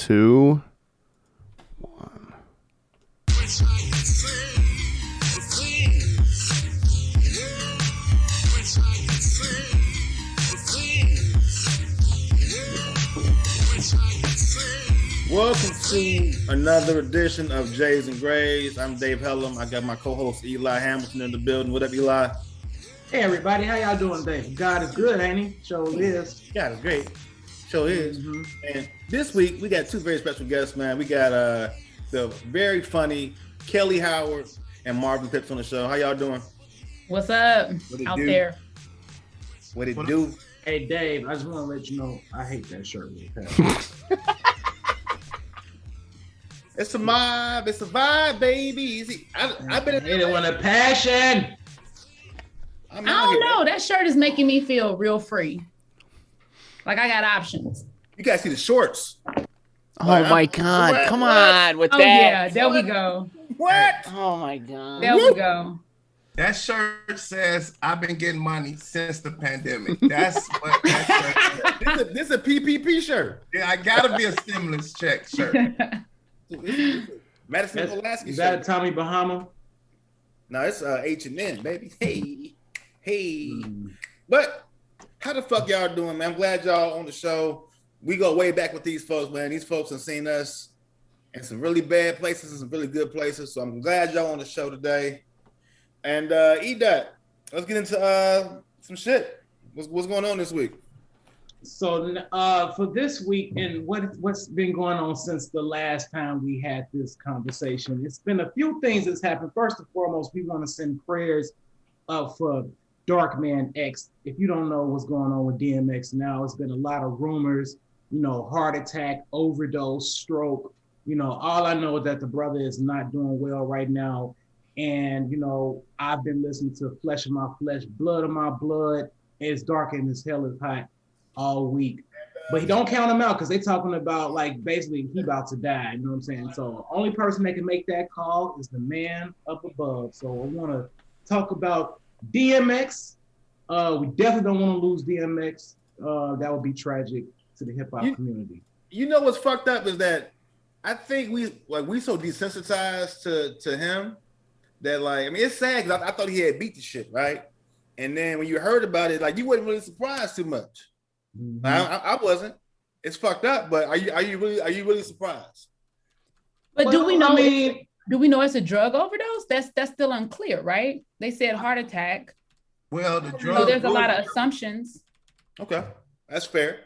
2, 1. Welcome to another edition of Jays and Grays. I'm Dave Hellum. I got my co-host Eli Hamilton in the building. What up, Eli? Hey everybody, how y'all doing today? God is good, ain't he? Show is. God is great. Show is. Mhm. And this week we got two very special guests, man. We got the very funny Kellye Howard and Marvin Phipps on the show. How y'all doing? What's up out there? What it do? Hey Dave, I just want to let you know I hate that shirt. It's a mob. It's a vibe, baby. I've been in it with a passion. I don't know. That shirt is making me feel real free. Like I got options. You guys see the shorts. Oh my God. What? Come on with Oh that. yeah, there we go. What? Oh my God. There we go. That shirt says, I've been getting money since the pandemic. That's what that shirt says. This is a PPP shirt. Yeah, I gotta be a stimulus check shirt. Madison Pulaski Is that a shirt. Tommy Bahama? No, it's H&M, baby. Hey. But how the fuck y'all doing, man? I'm glad y'all on the show. We go way back with these folks, man. These folks have seen us in some really bad places and some really good places. So I'm glad y'all on the show today. And E-Dot, let's get into some shit. What's going on this week? So for this week and what's been going on since the last time we had this conversation, it's been a few things that's happened. First and foremost, we want to send prayers up for Darkman X. If you don't know what's going on with DMX now, it's been a lot of rumors, heart attack, overdose, stroke. All I know is that the brother is not doing well right now. And, I've been listening to Flesh of My Flesh, Blood of My Blood. It's dark and as hell is hot all week. But don't count him out because they talking about basically he about to die. You know what I'm saying? So only person that can make that call is the man up above. So I want to talk about DMX. We definitely don't want to lose DMX. That would be tragic to the hip hop community. You know what's fucked up is that I think we so desensitized to him that it's sad because I thought he had beat the shit, right? And then when you heard about it, you wasn't really surprised too much. Mm-hmm. I wasn't. It's fucked up, but are you really surprised? But do we know it's a drug overdose? That's still unclear, right? They said heart attack. Well, the drug. So there's a lot of assumptions. Okay, that's fair.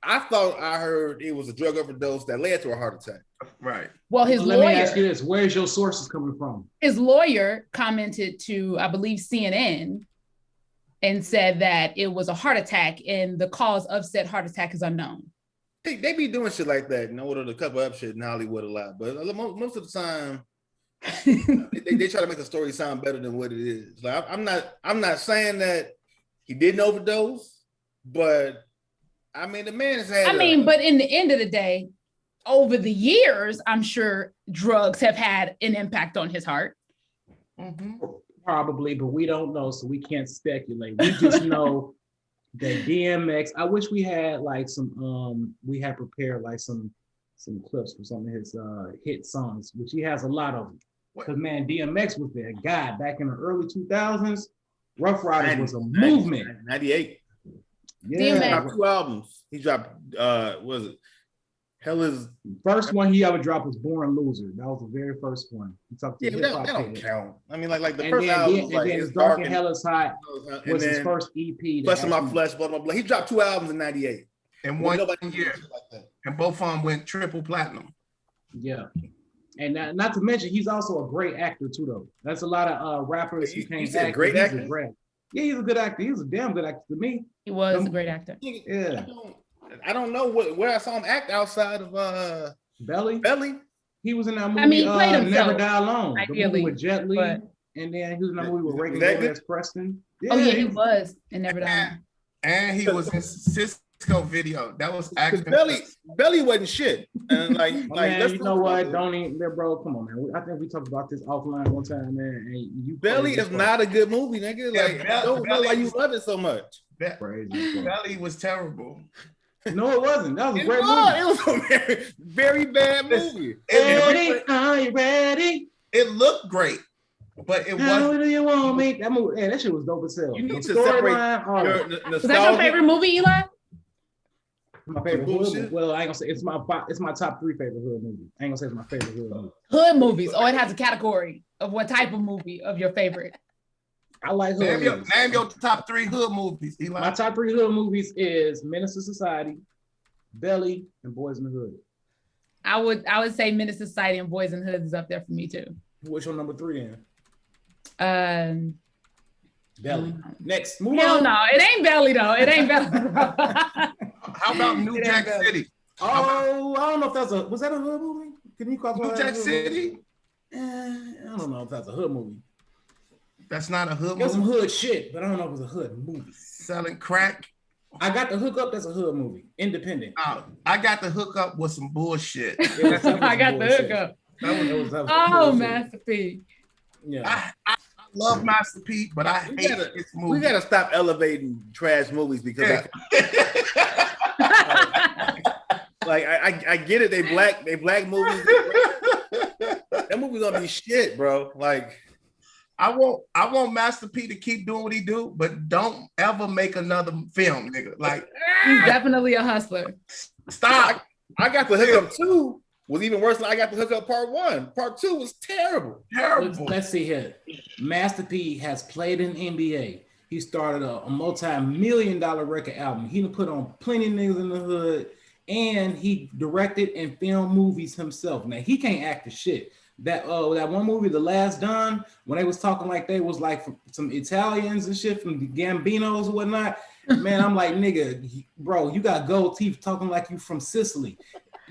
I thought I heard it was a drug overdose that led to a heart attack. Right. Well, let me ask you this: where's your sources coming from? His lawyer commented to, I believe, CNN, and said that it was a heart attack, and the cause of said heart attack is unknown. They be doing shit like that in order to cover up shit in Hollywood a lot, but most of the time, they try to make the story sound better than what it is. I'm not saying that he didn't overdose, but the man has had. But in the end of the day, over the years, I'm sure drugs have had an impact on his heart. Mm-hmm. Probably, but we don't know, so we can't speculate. We just know that DMX. I wish we had we had prepared some clips for some of his hit songs, which he has a lot of them. Because man, DMX was that guy back in the early 2000s. Rough Riders was a movement. 98. Yeah, he dropped 2 albums. He dropped was it? Hell is first one he ever dropped was Born Loser. That was the very first one. He talked to that don't count. The first then, album was It's Dark and Hell is Hot was his first EP. Flesh of My Flesh, Blood of My Blood. He dropped 2 albums in 98. In 1 year. And both of them went triple platinum. Yeah. And not to mention, he's also a great actor too, though. That's a lot of rappers who can't act. Great actor? Yeah, he's a good actor. He was a damn good actor to me. He was a great actor. Yeah. I don't know where I saw him act outside of Belly. He was in that movie. He played himself. Never Die Alone. Ideally, the movie with Jet Li, and then he was in that movie with Reagan Preston. Yeah, he was in Never Die Alone. And he was in Cisco video. That was actually Belly wasn't shit. And man, you know what? Don't even, bro. Come on, man. I think we talked about this offline one time, man. And Belly is not a good movie, nigga. I don't know why you love it so much. Belly was terrible. No, it wasn't. That was a It great was. movie. It was a very, very bad movie. Ready? Are you ready? It looked great, but it How wasn't. do you want me? That movie, that shit was dope as hell. You need The to separate storyline, all your that. Was that your favorite movie, Eli? My favorite Bullshit. hood movie. Well, I ain't gonna say it's my top 3 favorite hood movies. I ain't gonna say it's my favorite hood movie. Hood movies. Oh, it has a category of what type of movie of your favorite. I like hood movies. Name your top 3 hood movies, Eli. My top 3 hood movies is Menace to Society, Belly, and Boys in the Hood. I would say Menace to Society and Boys in Hoods is up there for me too. Which one number 3 then? Belly. Next, move Hell on. no, it ain't Belly though. It ain't Belly. How about New Jack City? Oh, I don't know if that's was that a hood movie? Can you call New Jack City? I don't know if that's a hood movie. That's not a hood There's movie. some hood shit, but I don't know if it's a hood movie. Selling crack. I got the hookup. That's a hood movie. Independent. I got the hookup with some bullshit. I got the hookup. Oh, Master P. Yeah. I love Master P, but I hate this movie. We gotta stop elevating trash movies because like I get it. They black movies. That movie's gonna be shit, bro. Like I want Master P to keep doing what he do, but don't ever make another film, nigga. Like he's definitely a hustler. Stop. I got the hookup 2 was even worse than I got the hookup part 1. Part 2 was terrible. Terrible. Let's see here. Master P has played in NBA. He started a multi-million-dollar record album. He put on plenty of niggas in the hood, and he directed and filmed movies himself. Now he can't act for shit. That one movie, The Last Don, when they was talking like they was like some Italians and shit from the Gambinos or whatnot. Man, I'm like, nigga, bro, you got gold teeth talking like you from Sicily.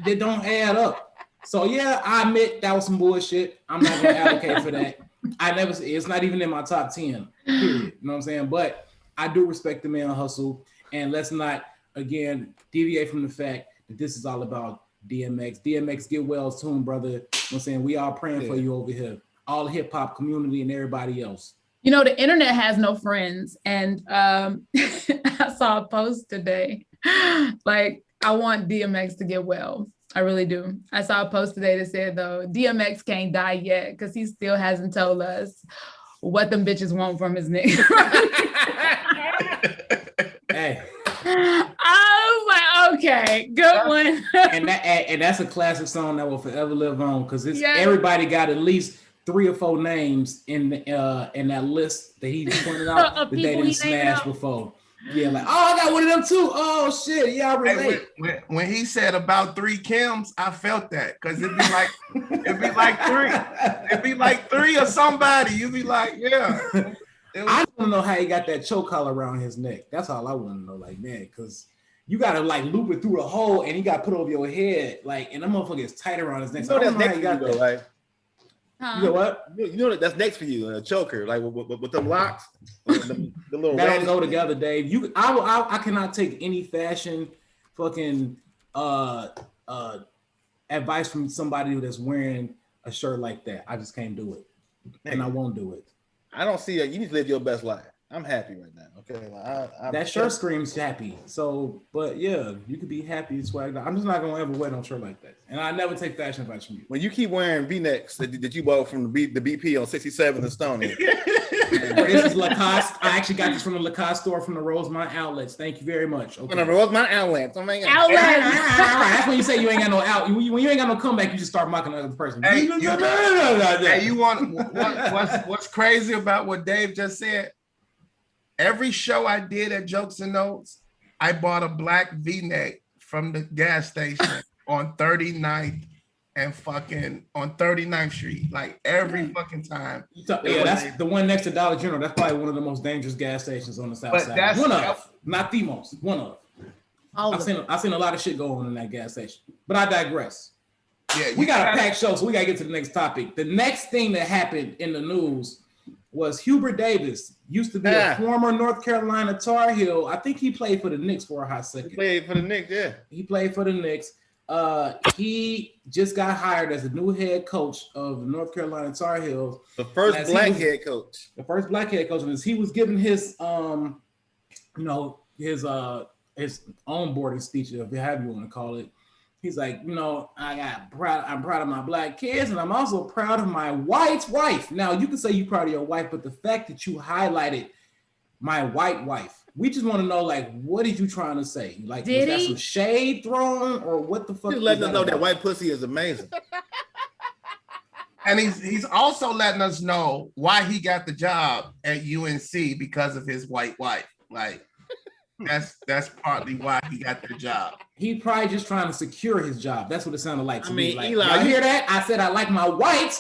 They don't add up. So yeah, I admit that was some bullshit. I'm not gonna advocate for that. It's not even in my top 10, period. You know what I'm saying? But I do respect the man hustle. And let's not, again, deviate from the fact that this is all about DMX. DMX, get well soon, brother. You know what I'm saying? We all praying for you over here. All the hip hop community and everybody else. You know, the internet has no friends. And I saw a post today. Like, I want DMX to get well. I really do. I saw a post today that said, though, DMX can't die yet because he still hasn't told us what them bitches want from his nigga. Hey. I was like, okay, good one. and that's a classic song that will forever live on because everybody got at least 3 or 4 names in that list that he pointed out that they didn't smash before. Yeah, like, oh, I got one of them too. Oh shit, yeah, I relate. Hey, when he said about 3 Kims, I felt that because it'd be like 3 or somebody. You'd be like, yeah. I don't know how he got that choke collar around his neck. That's all I want to know, like, man, because you gotta like loop it through the hole and he got put over your head, like, and that motherfucker is tight around his neck. You know that's next for you, though, right? You know what? You know that's next for you, a choker, like with them locks, the little. That don't go together, Dave. I cannot take any fashion fucking advice from somebody that's wearing a shirt like that. I just can't do it, and I won't do it. I don't see it. You need to live your best life. I'm happy right now. Okay, that shirt screams happy. So, but yeah, you could be happy swagged out. I'm just not gonna ever wear no shirt like that, and I never take fashion advice from you. When you keep wearing V-necks that you bought from the BP on 67 and Stony. This is Lacoste. I actually got this from the Lacoste store from the Rosemont outlets. Thank you very much. Okay. From the Rosemont outlets. Oh my God. Outlets. That's when you say you ain't got no out. When you ain't got no comeback, you just start mocking the other person. Hey, you want what's crazy about what Dave just said? Every show I did at Jokes and Notes, I bought a black V-neck from the gas station on 39th and fucking on 39th Street, like every fucking time. Yeah, that's the one next to Dollar General. That's probably one of the most dangerous gas stations on the south side. One of, not the most, one of. I've seen a lot of shit go on in that gas station, but I digress. Yeah, we got a packed show, so we gotta get to the next topic. The next thing that happened in the news was Hubert Davis, used to be a former North Carolina Tar Heel. I think he played for the Knicks for a hot second. He played for the Knicks, yeah. He played for the Knicks. He just got hired as the new head coach of the North Carolina Tar Heels. The first black head coach. The first black head coach. And as he was giving his his onboarding speech, if however you want to call it. He's like, you know, I'm proud of my black kids, and I'm also proud of my white wife. Now, you can say you're proud of your wife, but the fact that you highlighted my white wife, we just want to know, like, what are you trying to say? Like, was that some shade thrown, or what the fuck? Just letting us know that white pussy is amazing. And he's also letting us know why he got the job at UNC because of his white wife. Like, that's partly why he got the job. He probably just trying to secure his job. That's what it sounded like to me. Like, Eli, you hear that? I said I like my white,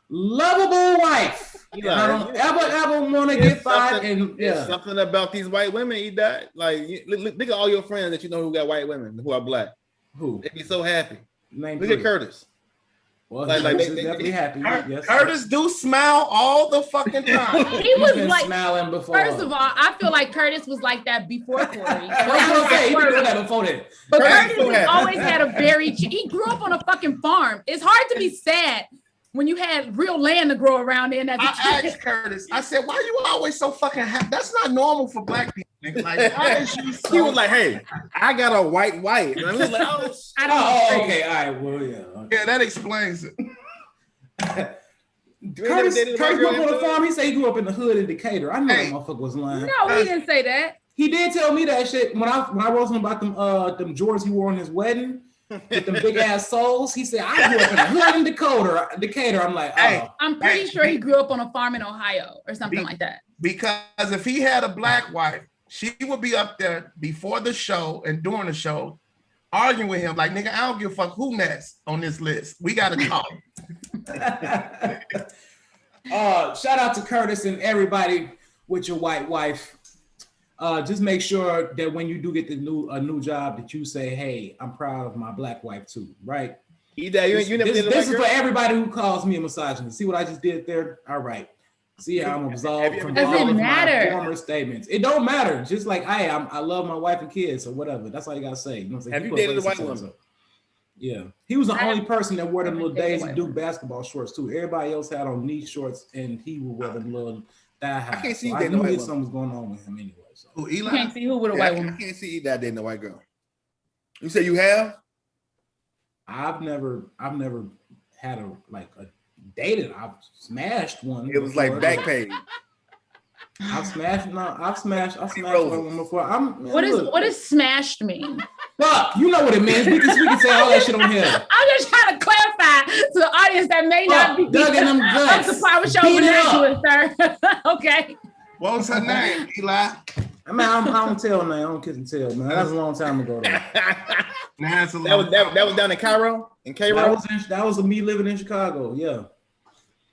lovable wife. Eli, I don't ever want to get fired. And something about these white women. He died. Like, look at all your friends that you know who got white women who are black. Who? They'd be so happy. Look at Curtis. Well, they definitely happy. Yes. Curtis do smile all the fucking time. He was like smiling before. First of all, I feel like Curtis was like that before Corey. He did that before that. But Curtis always had a very. He grew up on a fucking farm. It's hard to be sad when you had real land to grow around in. As a I asked Curtis. I said, "Why you always so fucking happy? That's not normal for black people." Like, why is you so? He was like, "Hey, I got a white wife." And I was like, okay, all right, well, yeah. Okay. Yeah, that explains it. Curtis grew up on a farm. He said he grew up in the hood in Decatur. I knew that motherfucker was lying. No, he didn't say that. He did tell me that shit when I wrote him about them Jordans he wore on his wedding with them big ass soles. He said I grew up in the hood in Decatur. I'm like, I'm pretty sure he grew up on a farm in Ohio or something like that. Because if he had a black wife, she would be up there before the show and during the show arguing with him like, nigga, I don't give a fuck who next on this list. We got to talk. Shout out to Curtis and everybody with your white wife. Just make sure that when you do get a new job that you say, hey, I'm proud of my black wife too, right? This is for everybody who calls me a misogynist. See what I just did there? All right. See how I'm absolved from all of my former statements. It don't matter. Just like I love my wife and kids or whatever. That's all you gotta say. You know what I'm saying? Have you dated a white woman? Yeah. He was the only person that wore them little Daisy Duke basketball shorts too. Everybody else had on knee shorts and he would wear them little thigh high. I can't see I knew something was going on with him anyway. So. Who, Eli? You can't see who with a white woman. I can't see Eli dating a white girl. You say you have? I've never had a dated. I've smashed one. It was like Backpage. I've smashed one before. What does smashed mean? Fuck, you know what it means. We can say all that shit on here. I'm just trying to clarify to the audience that may not be dug in them guts. Up the power show with it, sir. Okay. What was her name, Eli? I mean, I don't tell, man. I don't kiss and tell, man. That was a long time ago, though. That was down in Cairo? In Cairo? That was me living in Chicago, yeah.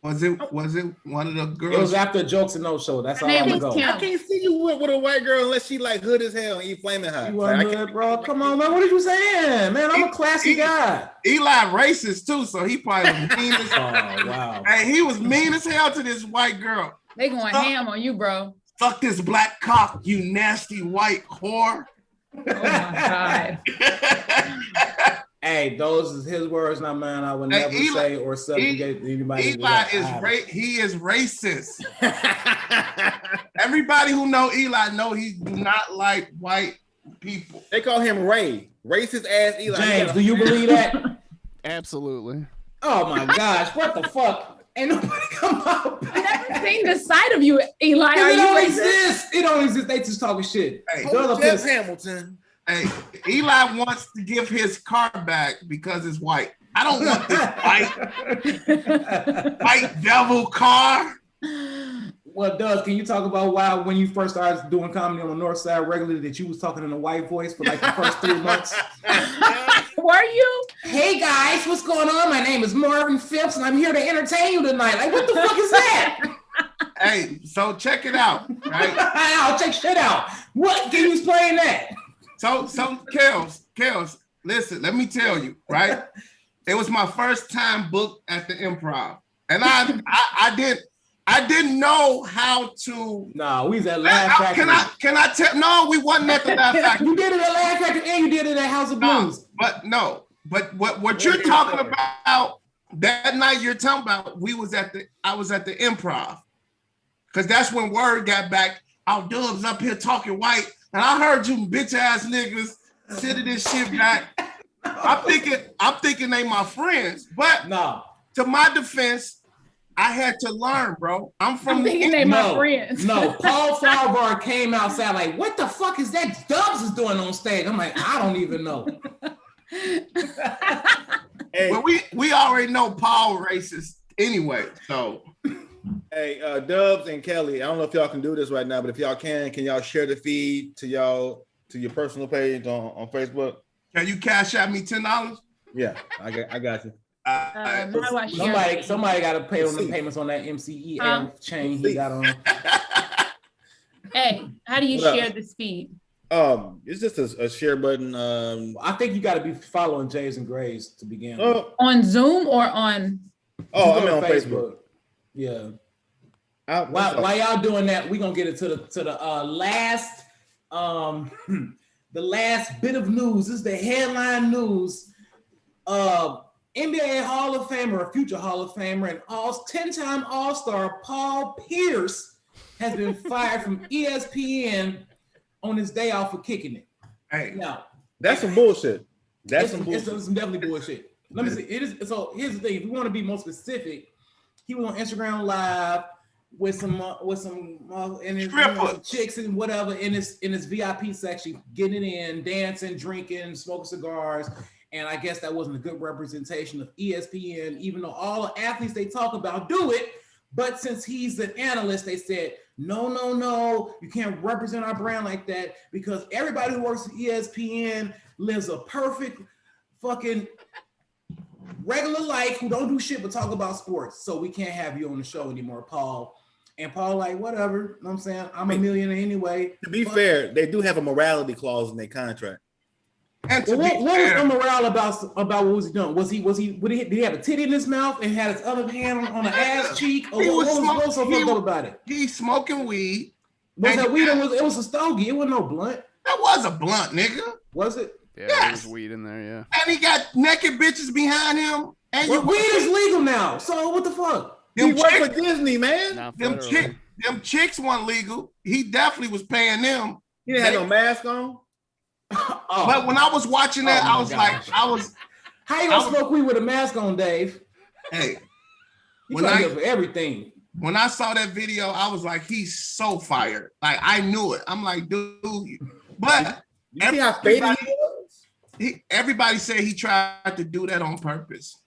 Was it one of the girls? It was after Jokes and No Show. That's all I'm gonna go. I can't see you with a white girl unless she like hood as hell and eat flaming hot. You wasn't hood, bro. Come on, man. What are you saying? Man, I'm a classy guy. Eli racist too, so he probably was mean as hell. Oh, wow. Hey, he was mean as hell to this white girl. They going ham on you, bro. Fuck this black cock, you nasty white whore. Oh my God. Hey, those is his words, not mine. I would never say or subjugate anybody. Eli he is racist. Everybody who know Eli know he do not like white people. They call him Ray. Racist ass Eli. James, do you believe that? Absolutely. Oh my gosh, what the fuck? Ain't nobody come up. I've never seen the side of you, Eli. It don't exist. It don't exist. They just talking shit. Hey, Jeff Hamilton. Hey, Eli wants to give his car back because it's white. I don't want this white devil car. Well, Doug, can you talk about why when you first started doing comedy on the North Side regularly that you was talking in a white voice for like the first 3 months? Were you? Hey guys, what's going on? My name is Marvin Phipps and I'm here to entertain you tonight. Like, what the fuck is that? Hey, so check it out, right? I'll check shit out. What? Can you explain that? So Kels, listen, let me tell you, right? It was my first time booked at the Improv. And I didn't know how to. No, we was at Laugh Factory. Can I tell? No, we wasn't at the Laugh Factory. You did it at Laugh Factory and you did it at House of Blues. But what you're talking about that night you're talking about, I was at the Improv. Because that's when word got back. Our Dubs up here talking white. And I heard you bitch ass niggas sending this shit back. I'm thinking they my friends, but no. To my defense, I had to learn, bro. I'm thinking they my friends. No, Paul Farbar came outside like, what the fuck is that Dubs is doing on stage? I'm like, I don't even know. Hey, well, we already know Paul racist anyway, so. Hey, Dubs and Kellye, I don't know if y'all can do this right now, but if y'all can y'all share the feed to your personal page on Facebook? Can you cash out me $10? Yeah, I got you. Somebody got to pay on the payments on that MCE chain he got on. Hey, how do you share this feed? It's just a share button. I think you got to be following Jays and Grays to begin with. On Zoom or on? Oh, I'm on Facebook. Yeah. While y'all doing that, we're gonna get it to the last the last bit of news. This is the headline news. NBA Hall of Famer, future Hall of Famer, and 10-time All-Star Paul Pierce has been fired from ESPN on his day off for kicking it. Hey, now that's some bullshit. It's definitely bullshit. Let me see. It is. So here's the thing. If we want to be more specific, he was on Instagram Live with some and his chicks and whatever in his VIP section, getting in, dancing, drinking, smoking cigars. And I guess that wasn't a good representation of ESPN, even though all the athletes they talk about do it. But since he's an analyst, they said, no, you can't represent our brand like that because everybody who works at ESPN lives a perfect fucking regular life who don't do shit but talk about sports. So we can't have you on the show anymore, Paul. And Paul like, whatever, you know what I'm saying? I'm a millionaire anyway. To be fair, they do have a morality clause in their contract. And what was the morale about what was he doing? Did he have a titty in his mouth and had his other hand on the ass cheek? Or what was so fucked up about it? He's smoking weed. Was that weed? It was a stogie. It wasn't no blunt. That was a blunt, nigga. Was it? Yeah, yes. There was weed in there, yeah. And he got naked bitches behind him. And weed is legal now. So what the fuck? He worked for Disney, man. Them chicks weren't legal. He definitely was paying them. He didn't have no mask on. But when I was watching that, I was like, how you gonna smoke weed with a mask on, Dave? Hey, when I for everything. When I saw that video, I was like, he's so fired. Like I knew it. I'm like, dude, but everybody said he tried to do that on purpose.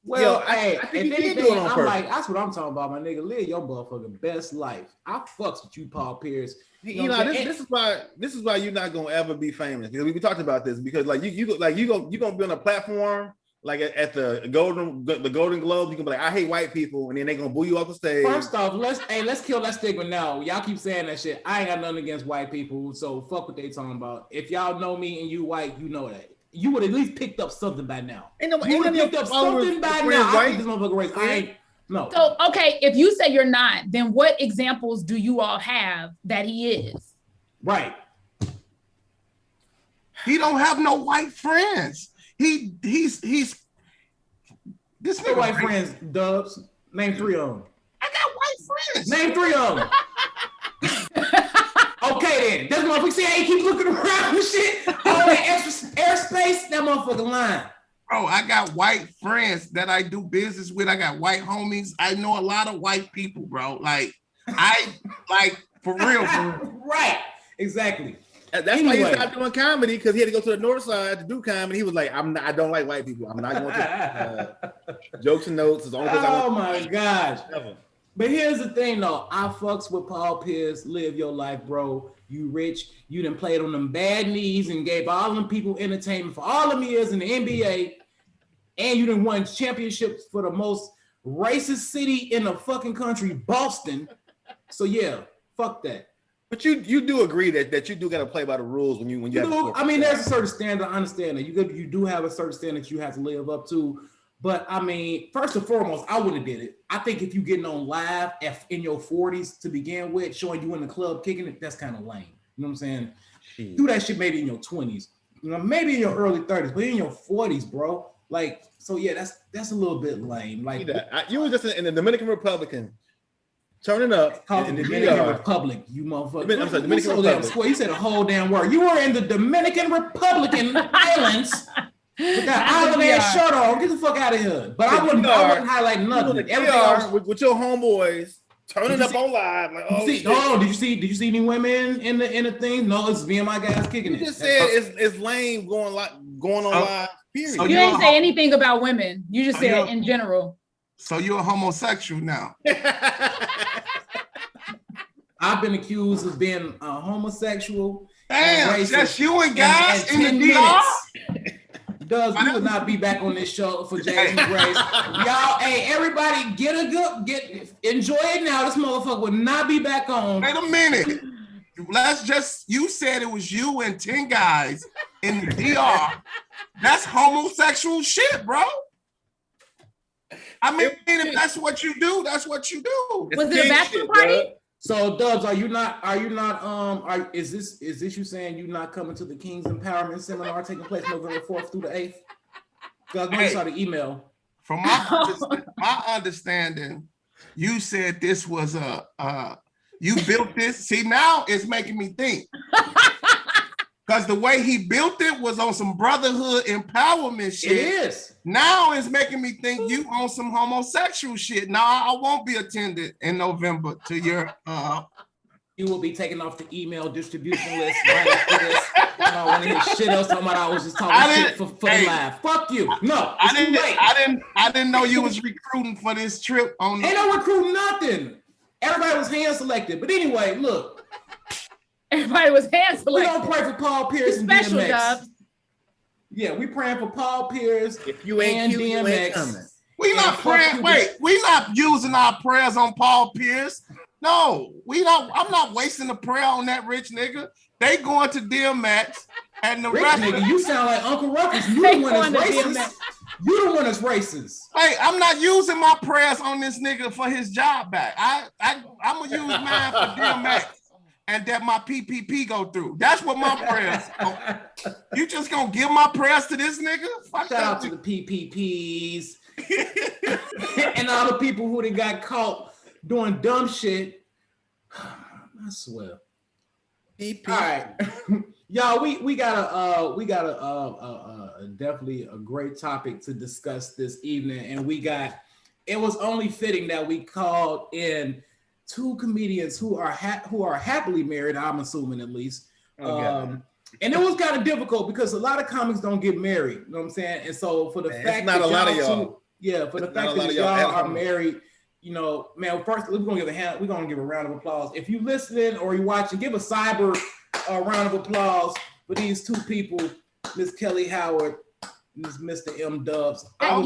Well, I think I'm like, that's what I'm talking about, my nigga. Live your motherfucking best life. I fucks with you, Paul Pierce. This is why you're not gonna ever be famous. We talked about this because like you gonna be on a platform like at the Golden Globes. You can be like, I hate white people, and then they gonna boo you off the stage. First off, let's kill that stigma now. Y'all keep saying that shit. I ain't got nothing against white people, so fuck what they talking about. If y'all know me and you white, you know that. You would at least picked up something by now. You would have picked up something by now. I think this motherfucker race. I ain't. No. So, okay, if you say you're not, then what examples do you all have that he is? Right. He don't have no white friends. He's this nigga white friends, Dubs. Name 3 of them. I got white friends. Name 3 of them. Okay then. This motherfucker see how he keep looking around and shit. All that extra airspace, that motherfucking line. Bro, I got white friends that I do business with. I got white homies. I know a lot of white people, bro. Like, for real. Right. Exactly. That's why he stopped doing comedy, because he had to go to the north side to do comedy. He was like, I don't like white people. I'm not going to jokes and notes. Is the only place I want. My gosh. Ever. But here's the thing, though. I fucks with Paul Pierce. Live your life, bro. You rich. You done played on them bad knees and gave all them people entertainment for all them years in the NBA. And you done won championships for the most racist city in the fucking country, Boston. So yeah, fuck that. But you do agree that you do got to play by the rules when you have. I mean, there's a certain standard. I understand that you do have a certain standard you have to live up to. But I mean, first and foremost, I would have did it. I think if you getting on live in your 40s to begin with, showing you in the club kicking it, that's kind of lame. You know what I'm saying? Jeez. Do that shit maybe in your 20s, maybe in your early 30s, but in your 40s, bro. Like, so yeah, that's a little bit lame. Like, you was just in the Dominican Republic turning up Called in the the Dominican DR. Republic, you motherfucker. I'm sorry, Dominican Republic. You said a whole damn word. You were in the Dominican Republican Islands with that island ass shirt on. Get the fuck out of here. But I wouldn't highlight nothing. Everything else with your homeboys turning up on live. Like, oh, shit. Did you see any women in the thing? No, it's me and my guys kicking it. You just said it's lame going on live. Period. You didn't say anything about women. You just said in general. So you're a homosexual now. I've been accused of being a homosexual. Damn, just you and guys in the DR? Does we will not be back on this show for James and Grace. Y'all, hey, everybody, enjoy it now. This motherfucker will not be back on. Wait a minute. You said it was you and 10 guys in the DR. That's homosexual shit, bro. I mean, if that's what you do, that's what you do. Was it a bachelor party? So Dubs, is this you saying you not coming to the King's Empowerment Seminar taking place November 4th through the 8th? Because I saw the email. From my understanding, you said this was you built this. See, now it's making me think. Because the way he built it was on some brotherhood empowerment shit. It is. Now it's making me think you on some homosexual shit. Now I won't be attended in November to your You will be taken off the email distribution list right after this. I don't want to hear shit else talking about I was just talking shit for the live. Fuck you. No, I didn't know you was recruiting for this trip on Ain't no recruiting nothing. Everybody was hand selected. But anyway, look. Everybody was hand selected. We're gonna pray for Paul Pierce and special DMX. Dubs. Yeah, we praying for Paul Pierce if you ain't and cute, DMX. You ain't coming. We not praying. Wait, we not using our prayers on Paul Pierce. No, we don't. I'm not wasting a prayer on that rich nigga. They going to DMX and the rich rest nigga. You sound like Uncle Ruckus. You the one that's racist. You the one that's racist. Hey, I'm not using my prayers on this nigga for his job back. I'm gonna use mine for DMX. And that my PPP go through. That's what my prayers. You just gonna give my prayers to this nigga? Shout out to the PPPs and all the people who done got caught doing dumb shit. I swear. PP. All right, y'all. We got a definitely a great topic to discuss this evening, and it was only fitting that we called in two comedians who are happily married, I'm assuming at least. And it was kind of difficult because a lot of comics don't get married. You know what I'm saying? And so for the fact that y'all are married, you know, man. First, we're gonna give a round of applause. If you listening or you watching, give a cyber round of applause for these two people, Miss Kellye Howard, and Mr. M Dubs. I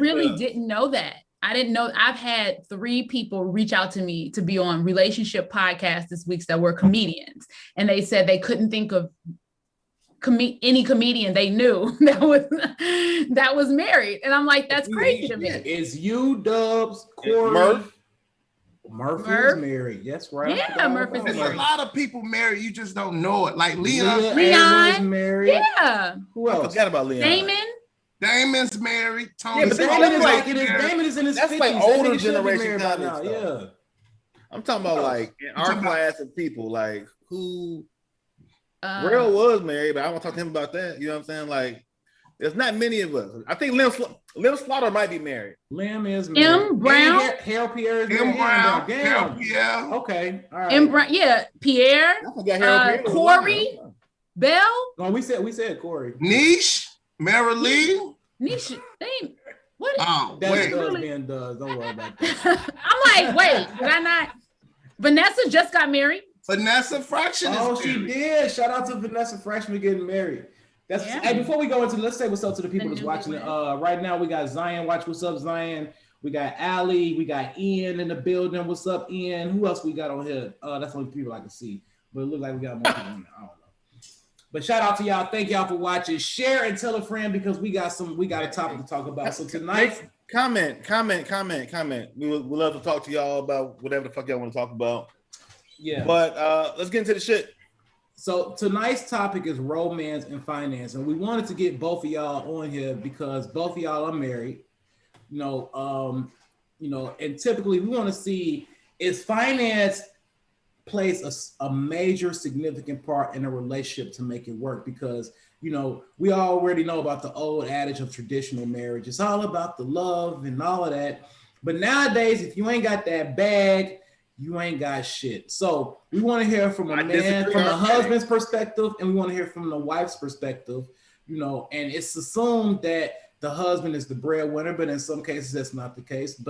really didn't know that. I didn't know. I've had 3 people reach out to me to be on relationship podcasts this week that were comedians. And they said they couldn't think of any comedian they knew that was married. And I'm like, that's crazy to me. It's you, Dubs, Corey. Murph is married. Yes, right. Yeah, Murph is married. There's a lot of people married. You just don't know it. Like Leon is married. Yeah. Who else? I forgot about Leon. Damon's married. Tony. Yeah, but Damon is in his 50s. That's like older generation now. Yeah. I'm talking about like in our class of people, like who Real was married, but I want to talk to him about that. You know what I'm saying? Like, there's not many of us. I think Lim Slaughter might be married. Lim is married. M. Brown. Harold Pierre is M. Brown. Harold Pierre. Okay. All right. M. Brown. Yeah. Pierre. I forgot Harold Pierre. Corey. Bell. No, we said Corey. Niche. Mary Lee. Niche. What? Oh, that's wait. being does. Don't worry about that. I'm like, wait, did I not? Vanessa just got married. Vanessa Fraction. She did. Shout out to Vanessa Fraction getting married. That's Hey, before we go into, let's say what's up to the people that's watching it. Right now we got Zion. Watch what's up, Zion. We got Ali. We got Ian in the building. What's up, Ian? Who else we got on here? That's the only people I can see. But it looks like we got more people on there. I don't know. But shout out to y'all. Thank y'all for watching. Share and tell a friend because we got a topic to talk about. So tonight, comment. We would love to talk to y'all about whatever the fuck y'all want to talk about. Yeah. But let's get into the shit. So tonight's topic is romance and finance, and we wanted to get both of y'all on here because both of y'all are married. You know, and typically we want to see is finance plays a major significant part in a relationship to make it work, because we already know about the old adage of traditional marriage. It's all about the love and all of that. But nowadays, if you ain't got that bag, you ain't got shit. So we want to hear from a man, from the husband's perspective, and we want to hear from the wife's perspective, and it's assumed that the husband is the breadwinner, but in some cases that's not the case.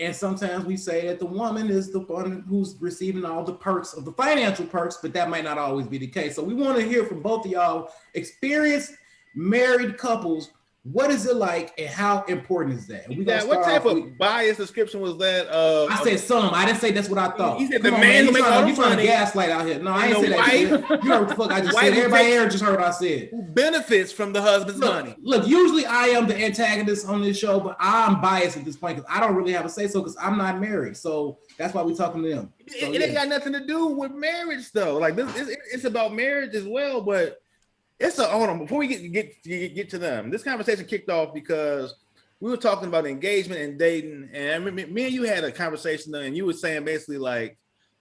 And sometimes we say that the woman is the one who's receiving all the perks of the financial perks, but that might not always be the case. So we want to hear from both of y'all, experienced married couples. What is it like, and how important is that? And what type of bias description was that? I said some. I didn't say that's what I thought. He said the man who makes all the money. To gaslight out here. No, I ain't say that shit. You heard what the fuck I just said. Everybody here just heard what I said. Who benefits from the husband's money? Look, usually I am the antagonist on this show, but I'm biased at this point because I don't really have a say so because I'm not married. So that's why we're talking to them. It ain't got nothing to do with marriage though. Like this, it's about marriage as well, but. Hold on, before we get to them, this conversation kicked off because we were talking about engagement and dating, and me and you had a conversation, and you were saying basically like,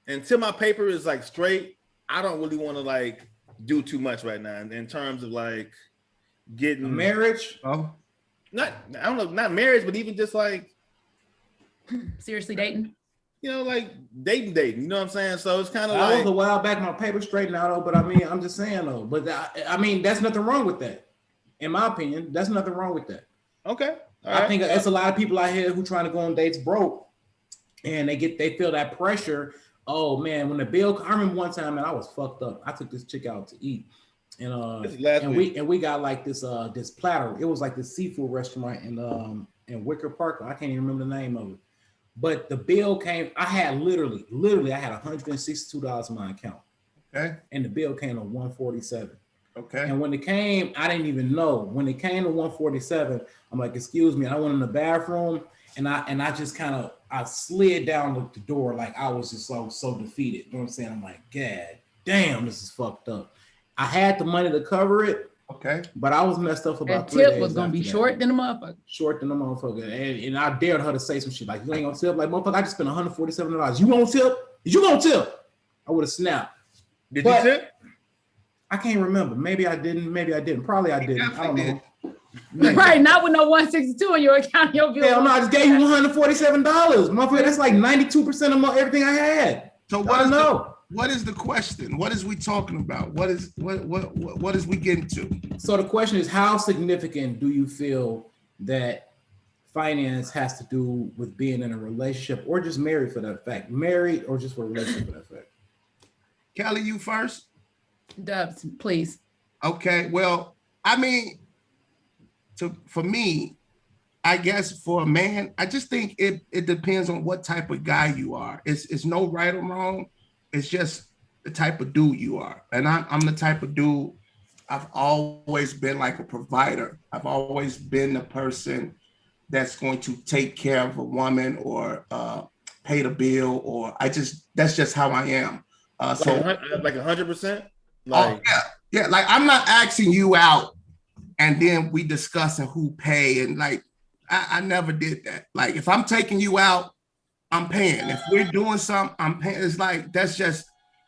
until my paper is like straight, I don't really want to like do too much right now in terms of like getting a marriage. Oh, I don't know, not marriage, but even just like seriously dating. Like dating, you know what I'm saying? So it's kind of like... That was a while back, my paper straightened out, though, but I mean, I'm just saying, though. But that's nothing wrong with that. In my opinion, that's nothing wrong with that. Okay. I think it's a lot of people out here who trying to go on dates broke, and they feel that pressure. Oh, man, when the bill... I remember one time, man, I was fucked up. I took this chick out to eat, and we got like this platter. It was like this seafood restaurant in Wicker Park. I can't even remember the name of it. But the bill came, I had literally, I had $162 in my account. Okay. And the bill came to $147. Okay. And when it came, I didn't even know. When it came to $147, I'm like, excuse me. And I went in the bathroom and I just I slid down the door like I was just so defeated. You know what I'm saying? I'm like, God damn, this is fucked up. I had the money to cover it. Okay. But I was messed up for about 3 days. Tip was gonna be short than a motherfucker. Short than a motherfucker. And I dared her to say some shit like, you ain't gonna tip? Like, motherfucker, I just spent $147. You gonna tip? You gonna tip? I would have snapped. Did you tip? I can't remember. Maybe I didn't. Probably I didn't. I don't know. Right, not with no 162 in your account. Your bill. Hell no, I just gave you $147. Motherfucker, that's like 92% of everything I had. So what is the question? What is we talking about? What is we getting to? So the question is, how significant do you feel that finance has to do with being in a relationship, or just married for that fact? Married or just for a relationship for that fact? Kellye, you first. Dubs, please. Okay. Well, I mean, for me, I guess for a man, I just think it depends on what type of guy you are. It's no right or wrong. It's just the type of dude you are. And I'm the type of dude, I've always been like a provider. I've always been the person that's going to take care of a woman or pay the bill, or that's just how I am. So like 100%? Like, yeah. Like I'm not asking you out and then we discussing who pay, and like, I never did that. Like if I'm taking you out, I'm paying. If we're doing something, I'm paying. It's like, that's just,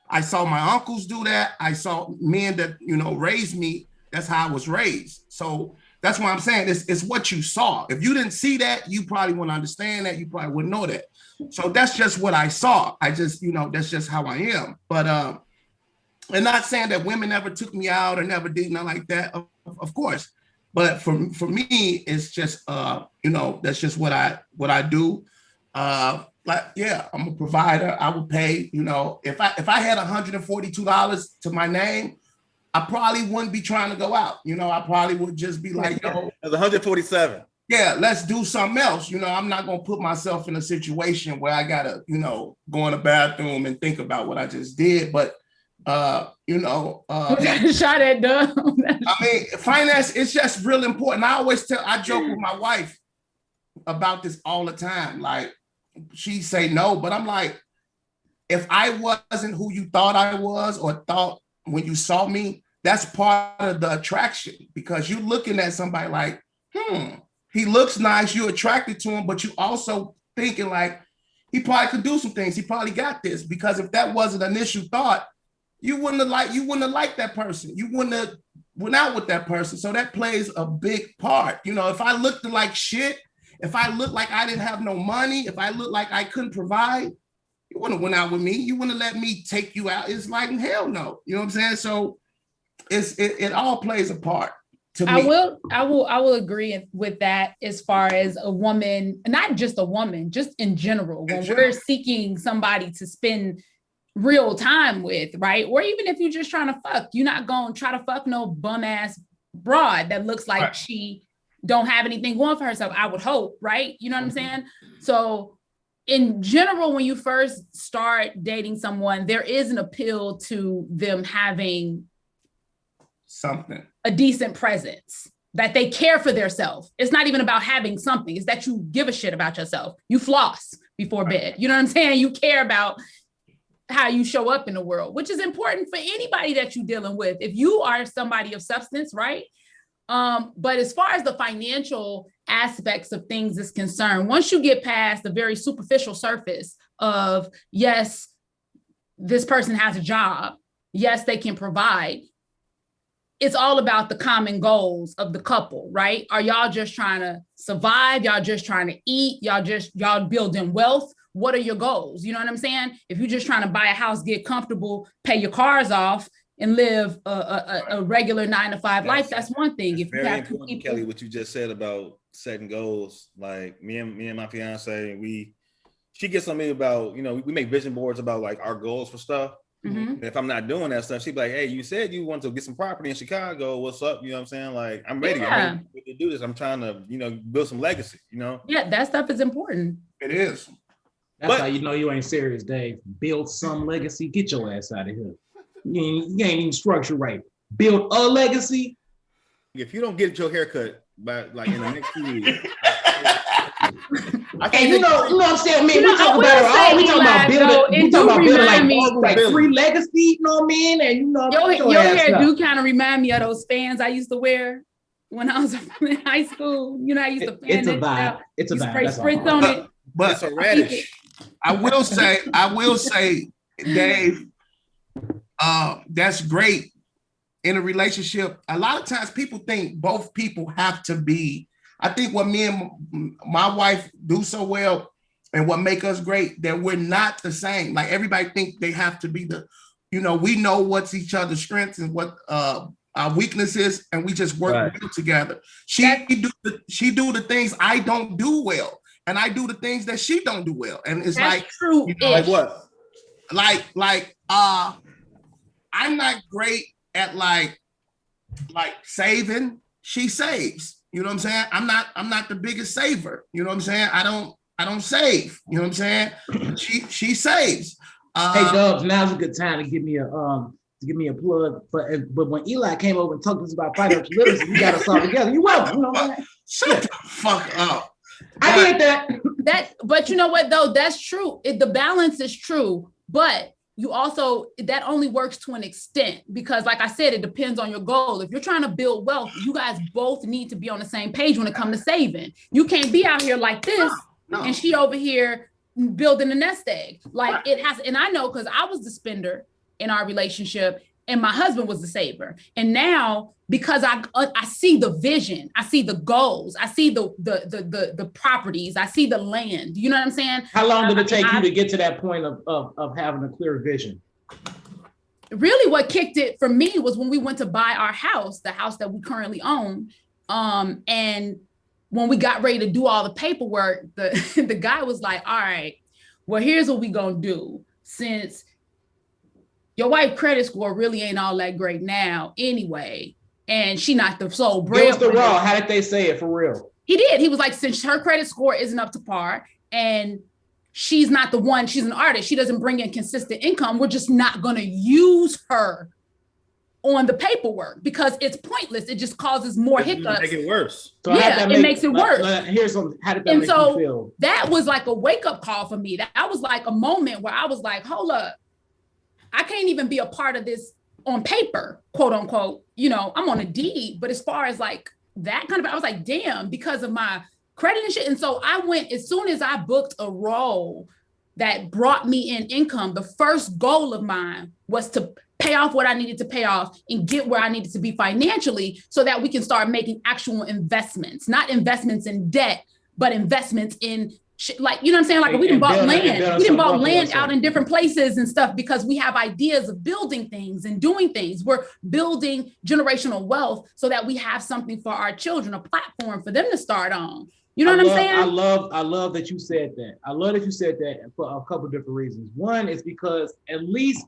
I saw my uncles do that. I saw men that, raised me. That's how I was raised. So that's why I'm saying it's what you saw. If you didn't see that, you probably wouldn't understand that. You probably wouldn't know that. So that's just what I saw. I just, that's just how I am. But, and not saying that women never took me out or never did nothing like that, of course. But for me, it's just, that's just what I do. Like, yeah, I'm a provider. I would pay, if I had $142 to my name, I probably wouldn't be trying to go out. I probably would just be like, yo, it was 147. Yeah, let's do something else. I'm not going to put myself in a situation where I got to, go in the bathroom and think about what I just did. But, shot at Doug. I mean, finance is just real important. I joke with my wife about this all the time. Like, she say no, but I'm like, if I wasn't who you thought I was or thought when you saw me, that's part of the attraction, because you're looking at somebody like, he looks nice, you're attracted to him, but you also thinking like he probably could do some things. He probably got this, because if that wasn't an initial thought, you wouldn't have liked that person. You wouldn't have went out with that person. So that plays a big part. You know, if I looked like shit, if I looked like I didn't have no money, if I looked like I couldn't provide, you wouldn't have went out with me. You wouldn't have let me take you out. It's like, hell no. You know what I'm saying? So it all plays a part. To me. I will agree with that as far as a woman, not just a woman, just in general. When we're seeking somebody to spend real time with, right? Or even if you're just trying to fuck, you're not going to try to fuck no bum ass broad that looks like she don't have anything going for herself, I would hope, right? You know what I'm saying? So in general, when you first start dating someone, there is an appeal to them having something, a decent presence, that they care for themselves. It's not even about having something. It's that you give a shit about yourself. You floss before bed. You know what I'm saying? You care about how you show up in the world, which is important for anybody that you're dealing with. If you are somebody of substance, right? But as far as the financial aspects of things is concerned, once you get past the very superficial surface of, yes, this person has a job, yes, they can provide, it's all about the common goals of the couple, right? Are y'all just trying to survive? Y'all just trying to eat? Y'all building wealth? What are your goals? You know what I'm saying? If you're just trying to buy a house, get comfortable, pay your cars off, and live a regular 9-to-5 life, that's one thing. If you have important, people, Kellye, what you just said about setting goals, like me and my fiance, she gets on me about, you know, we make vision boards about like our goals for stuff. Mm-hmm. If I'm not doing that stuff, she'd be like, hey, you said you want to get some property in Chicago. What's up? You know what I'm saying? Like, I'm ready. Yeah. I'm ready to do this. I'm trying to, you know, build some legacy, you know? Yeah, that stuff is important. It is. That's how you know you ain't serious, Dave. Build some legacy. Get your ass out of here. You ain't even structured right. Build a legacy. If you don't get your haircut by like in the next 2 weeks, and you know what I'm saying? Man, we talk about building like 3 legacy, you know what I mean? And you know, your hair do kind of remind me of those fans I used to wear when I was in high school. You know, I used to fan it's a vibe. It's a vibe. Spritz on it. But it's a radish. I will say, Dave, that's great in a relationship. A lot of times people think both people have to be. I think what me and my wife do so well and what make us great, that we're not the same. Like everybody think they have to be we know what's each other's strengths and what our weaknesses, and we just work well together. She do the things I don't do well, and I do the things that she don't do well. And it's that's like, true. You know, like what? Like I'm not great at like saving. She saves. You know what I'm saying? I'm not the biggest saver. You know what I'm saying? I don't save. You know what I'm saying? She saves. Hey Dubs, now's a good time to give me a plug. But when Eli came over and talked to us about financial literacy, we got us all together. You welcome. You know what I'm saying? Shut the fuck up. I did that. But you know what though? That's true. The balance is true, but you also, that only works to an extent, because like I said, it depends on your goal. If you're trying to build wealth, you guys both need to be on the same page when it comes to saving. You can't be out here like this and she over here building a nest egg. Like it has, and I know because I was the spender in our relationship and my husband was the saver. And now, because I see the vision, I see the goals, I see the properties, I see the land. You know what I'm saying? How long did it take you to get to that point of having a clear vision? Really, what kicked it for me was when we went to buy our house, the house that we currently own. And when we got ready to do all the paperwork, the guy was like, all right, well, here's what we gonna do. Since your wife's credit score really ain't all that great now anyway, and she not the sole breadwinner. Give us the raw. How did they say it for real? He did. He was like, since her credit score isn't up to par and she's not the one, she's an artist, she doesn't bring in consistent income, we're just not going to use her on the paperwork because it's pointless. It just causes more hiccups. Make it worse. So yeah, it makes it worse. Here's some, how did that make you feel? That was like a wake-up call for me. That was like a moment where I was like, hold up, I can't even be a part of this on paper, quote unquote. You know, I'm on a deed, but as far as like that kind of, I was like, damn, because of my credit and shit. And so I went, as soon as I booked a role that brought me in income, the first goal of mine was to pay off what I needed to pay off and get where I needed to be financially so that we can start making actual investments, not investments in debt, but investments in like, you know what I'm saying? Like we didn't bought land. We didn't bought land out in different places and stuff because we have ideas of building things and doing things. We're building generational wealth so that we have something for our children, a platform for them to start on. You know what I'm saying? I love that you said that. I love that you said that for a couple of different reasons. One is because at least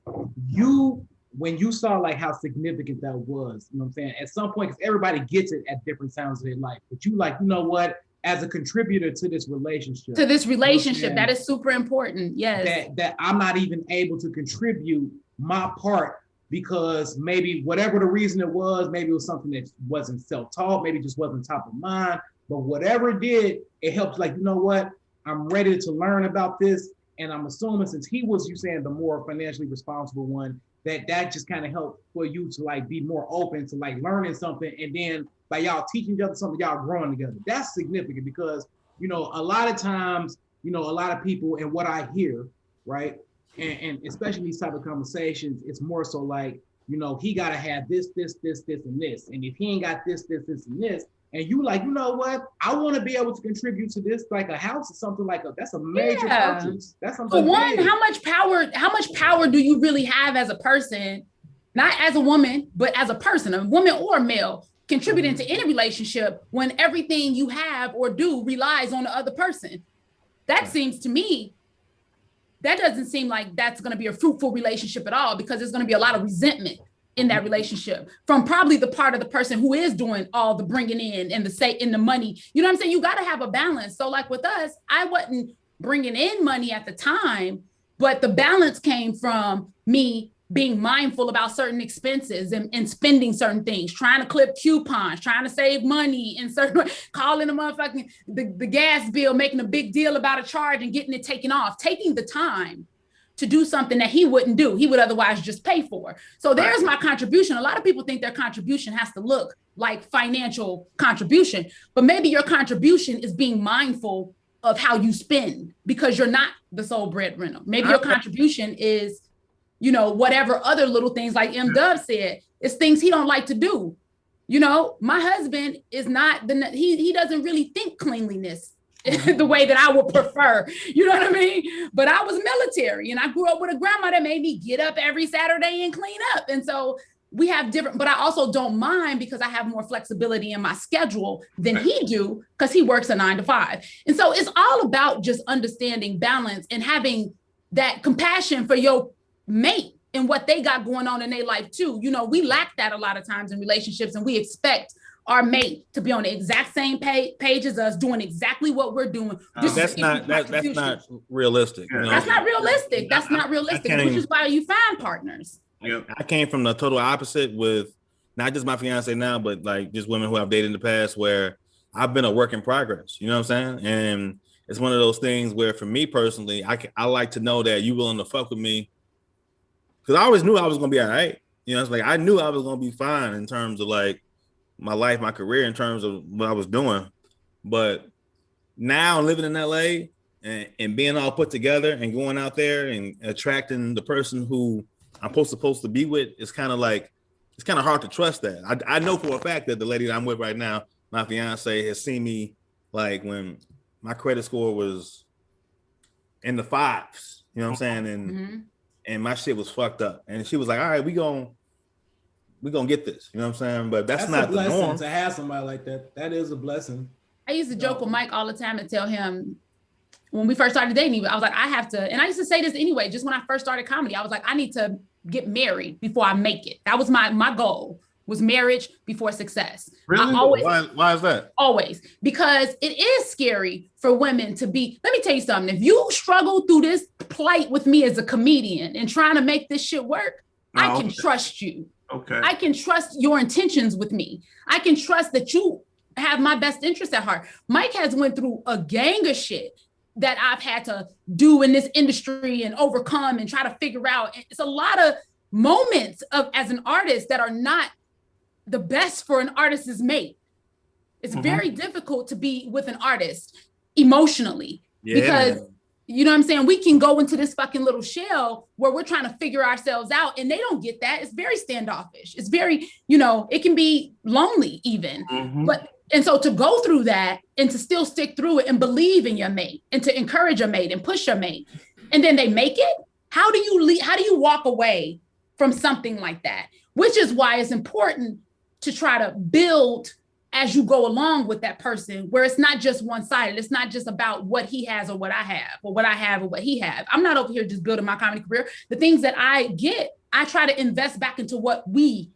when you saw like how significant that was, you know what I'm saying? At some point, because everybody gets it at different times of their life, but you like, you know what? As a contributor to this relationship. That is super important. Yes. That I'm not even able to contribute my part because maybe whatever the reason it was, maybe it was something that wasn't self-taught, maybe it just wasn't top of mind, but whatever it did, it helps like, you know what? I'm ready to learn about this. And I'm assuming since he was, you saying the more financially responsible one, that just kind of helped for you to like be more open to like learning something. And then by y'all teaching each other something, y'all growing together. That's significant because, you know, a lot of times, you know, a lot of people and what I hear, right? And especially these type of conversations, it's more so like, you know, he got to have this, and this. And if he ain't got this, and this, and you like, you know what? I want to be able to contribute to this, like a house or something like that's a major purchase. That's something. For one, how much power do you really have as a person, not as a woman, but as a person, a woman or a male, contributing to any relationship when everything you have or do relies on the other person? That seems to me, that doesn't seem like that's going to be a fruitful relationship at all because there's going to be a lot of resentment in that relationship from probably the part of the person who is doing all the bringing in and the money. You know what I'm saying? You got to have a balance. So like with us, I wasn't bringing in money at the time, but the balance came from me being mindful about certain expenses and spending certain things, trying to clip coupons, trying to save money in certain, calling the motherfucking, the gas bill, making a big deal about a charge and getting it taken off, taking the time to do something that he wouldn't do. He would otherwise just pay for. So there's my contribution. A lot of people think their contribution has to look like financial contribution, but maybe your contribution is being mindful of how you spend because you're not the sole breadwinner. Maybe your contribution is, you know, whatever other little things like M. Dub said, it's things he don't like to do. You know, my husband is not, he doesn't really think cleanliness the way that I would prefer, you know what I mean? But I was military and I grew up with a grandma that made me get up every Saturday and clean up. And so we have different, but I also don't mind because I have more flexibility in my schedule than he do because he works a 9 to 5. And so it's all about just understanding balance and having that compassion for your mate and what they got going on in their life too. You know, we lack that a lot of times in relationships and we expect our mate to be on the exact same page as us, doing exactly what we're doing. That's not realistic. You know? That's not realistic. That's not realistic, which is why you find partners. I came from the total opposite with not just my fiance now, but like just women who I've dated in the past where I've been a work in progress. You know what I'm saying? And it's one of those things where for me personally, I like to know that you willing to fuck with me because I always knew I was going to be all right. You know, it's like I knew I was going to be fine in terms of like my life, my career, in terms of what I was doing. But now living in LA and being all put together and going out there and attracting the person who I'm supposed to be with, it's kind of like, it's kind of hard to trust that. I know for a fact that the lady that I'm with right now, my fiance, has seen me like when my credit score was in the 5s, you know what I'm saying? And my shit was fucked up. And she was like, all right, we're gonna get this, you know what I'm saying? But that's not a blessing the norm. To have somebody like that. That is a blessing. I used to joke with Mike all the time and tell him when we first started dating, I was like, I have to, and I used to say this anyway, just when I first started comedy, I was like, I need to get married before I make it. That was my goal, was marriage before success. Really? Why is that? Always. Because it is scary for women to be, let me tell you something. If you struggle through this plight with me as a comedian and trying to make this shit work, I can trust you. Okay. I can trust your intentions with me. I can trust that you have my best interest at heart. Mike has went through a gang of shit that I've had to do in this industry and overcome and try to figure out. It's a lot of moments of as an artist that are not the best for an artist's mate. It's very difficult to be with an artist emotionally because you know what I'm saying? We can go into this fucking little shell where we're trying to figure ourselves out and they don't get that. It's very standoffish. It's very, you know, it can be lonely even. And so to go through that and to still stick through it and believe in your mate and to encourage your mate and push your mate, and then they make it, how do you walk away from something like that? Which is why it's important to try to build as you go along with that person, where it's not just one-sided. It's not just about what he has or what I have, or what I have or what he has. I'm not over here just building my comedy career. The things that I get, I try to invest back into what we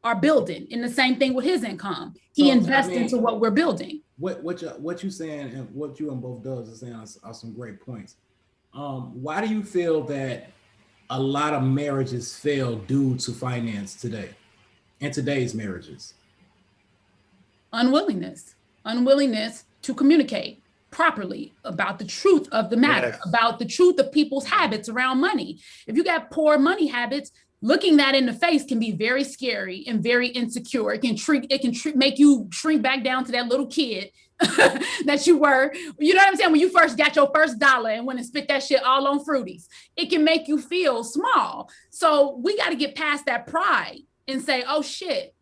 are building. And the same thing with his income. He invests into what we're building. What you saying and what you and both does is saying are some great points. Why do you feel that a lot of marriages fail due to finance today, in today's marriages? Unwillingness to communicate properly about the truth of the matter, about the truth of people's habits around money. If you got poor money habits, looking that in the face can be very scary and very insecure. It can make you shrink back down to that little kid that you were. You know what I'm saying? When you first got your first dollar and went and spit that shit all on fruities, it can make you feel small. So we got to get past that pride and say, oh shit,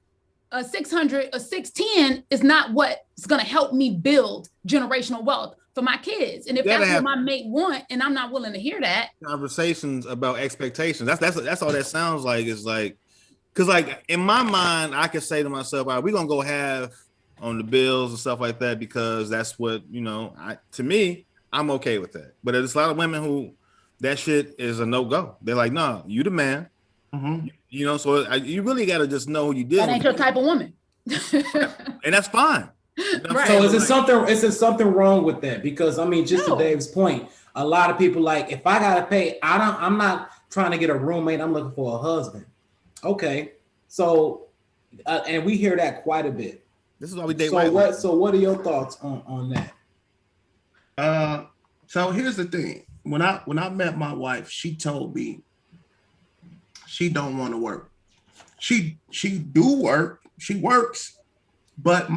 a 600, a 610 is not what's going to help me build generational wealth for my kids. And if that's what my mate want, and I'm not willing to hear that. Conversations about expectations. That's all that sounds like. Is like, because like in my mind, I could say to myself, all right, we're going to go half on the bills and stuff like that, because that's what, you know, to me, I'm okay with that. But there's a lot of women who that shit is a no-go. They're like, no, you the man. You know, so you really got to just know who you did. That ain't your type of woman. And that's fine. You know right. So is it something wrong with that? Because I mean, just to Dave's point, a lot of people like, if I gotta pay, I'm not trying to get a roommate, I'm looking for a husband. Okay. So and we hear that quite a bit. This is why we date. So what are your thoughts on that? So here's the thing. When I met my wife, she told me she don't want to work. She do work. She works, but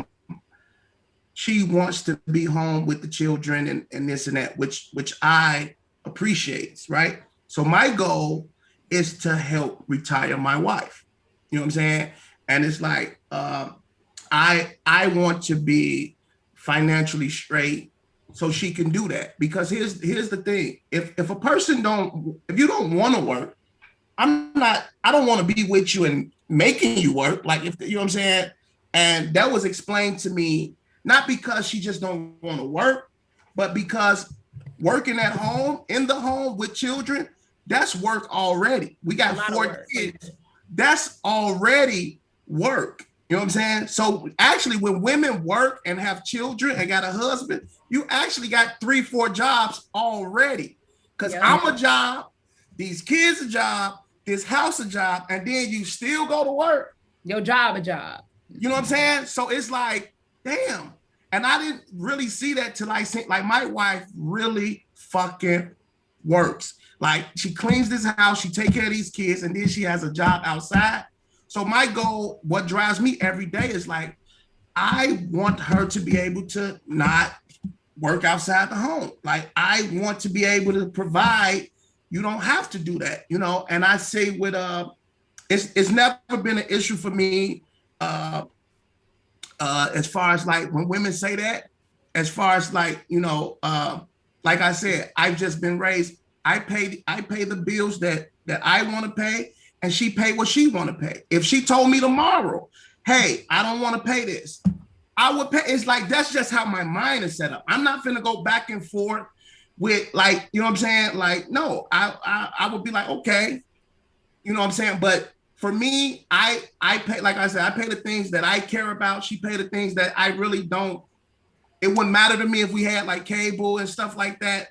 she wants to be home with the children and this and that, which I appreciate, right? So my goal is to help retire my wife. You know what I'm saying? And it's like I want to be financially straight so she can do that. Because here's the thing: if a person if you don't want to work, I don't want to be with you and making you work. Like, if you know what I'm saying? And that was explained to me, not because she just don't want to work, but because working at home, in the home with children, that's work already. We got 4 kids. That's already work. You know what I'm saying? So actually, when women work and have children and got a husband, you actually got 3-4 jobs already. Because I'm a job, these kids a job, this house a job, and then you still go to work. Your job a job. You know what I'm saying? So it's like, damn. And I didn't really see that till I see, like, my wife really fucking works. Like, she cleans this house, she take care of these kids, and then she has a job outside. So my goal, what drives me every day is like, I want her to be able to not work outside the home. Like, I want to be able to provide. You don't have to do that, you know? And I say with, it's never been an issue for me as far as like when women say that, as far as like, you know, like I said, I've just been raised, I pay the bills that I want to pay, and she pay what she want to pay. If she told me tomorrow, hey, I don't want to pay this, I would pay. It's like, that's just how my mind is set up. I'm not finna go back and forth with, like, you know what I'm saying? Like, no, I would be like, okay, you know what I'm saying? But for me, I pay, like I said, I pay the things that I care about. She pay the things that I really don't. It wouldn't matter to me if we had like cable and stuff like that.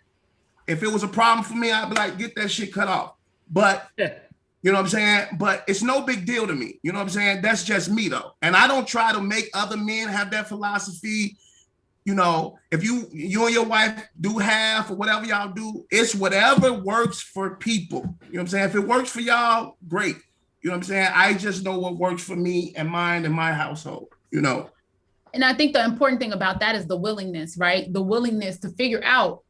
If it was a problem for me, I'd be like, get that shit cut off. But you know what I'm saying? But it's no big deal to me. You know what I'm saying? That's just me though. And I don't try to make other men have that philosophy. You know, if you and your wife do half or whatever y'all do, it's whatever works for people. You know what I'm saying? If it works for y'all, great. You know what I'm saying? I just know what works for me and mine and my household, you know. And I think the important thing about that is the willingness, right? The willingness to figure out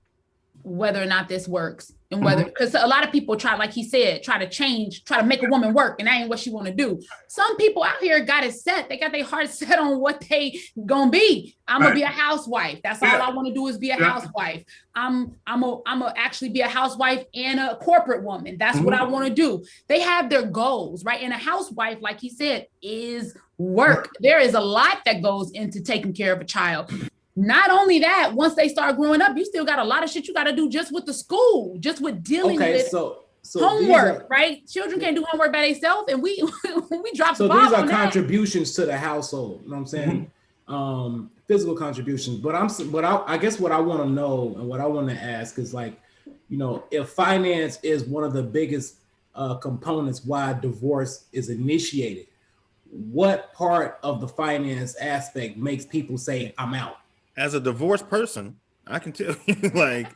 whether or not this works and whether, because a lot of people try, like he said, try to make a woman work, and that ain't what she want to do. Some people out here got it set. They got their heart set on what they gonna be. I'm gonna be a housewife. That's all I want to do is be a housewife. I'm gonna actually be a housewife and a corporate woman. That's what I want to do. They have their goals, right? And a housewife, like he said, is work. There is a lot that goes into taking care of a child. Not only that, once they start growing up, you still got a lot of shit you got to do just with the school, just with dealing with homework, right? Children can't do homework by themselves, and we drop the ball. So these are contributions to the household. You know what I'm saying? Physical contributions. But I guess what I want to know and what I want to ask is, like, you know, if finance is one of the biggest components why divorce is initiated, what part of the finance aspect makes people say, I'm out? As a divorced person, I can tell you, like,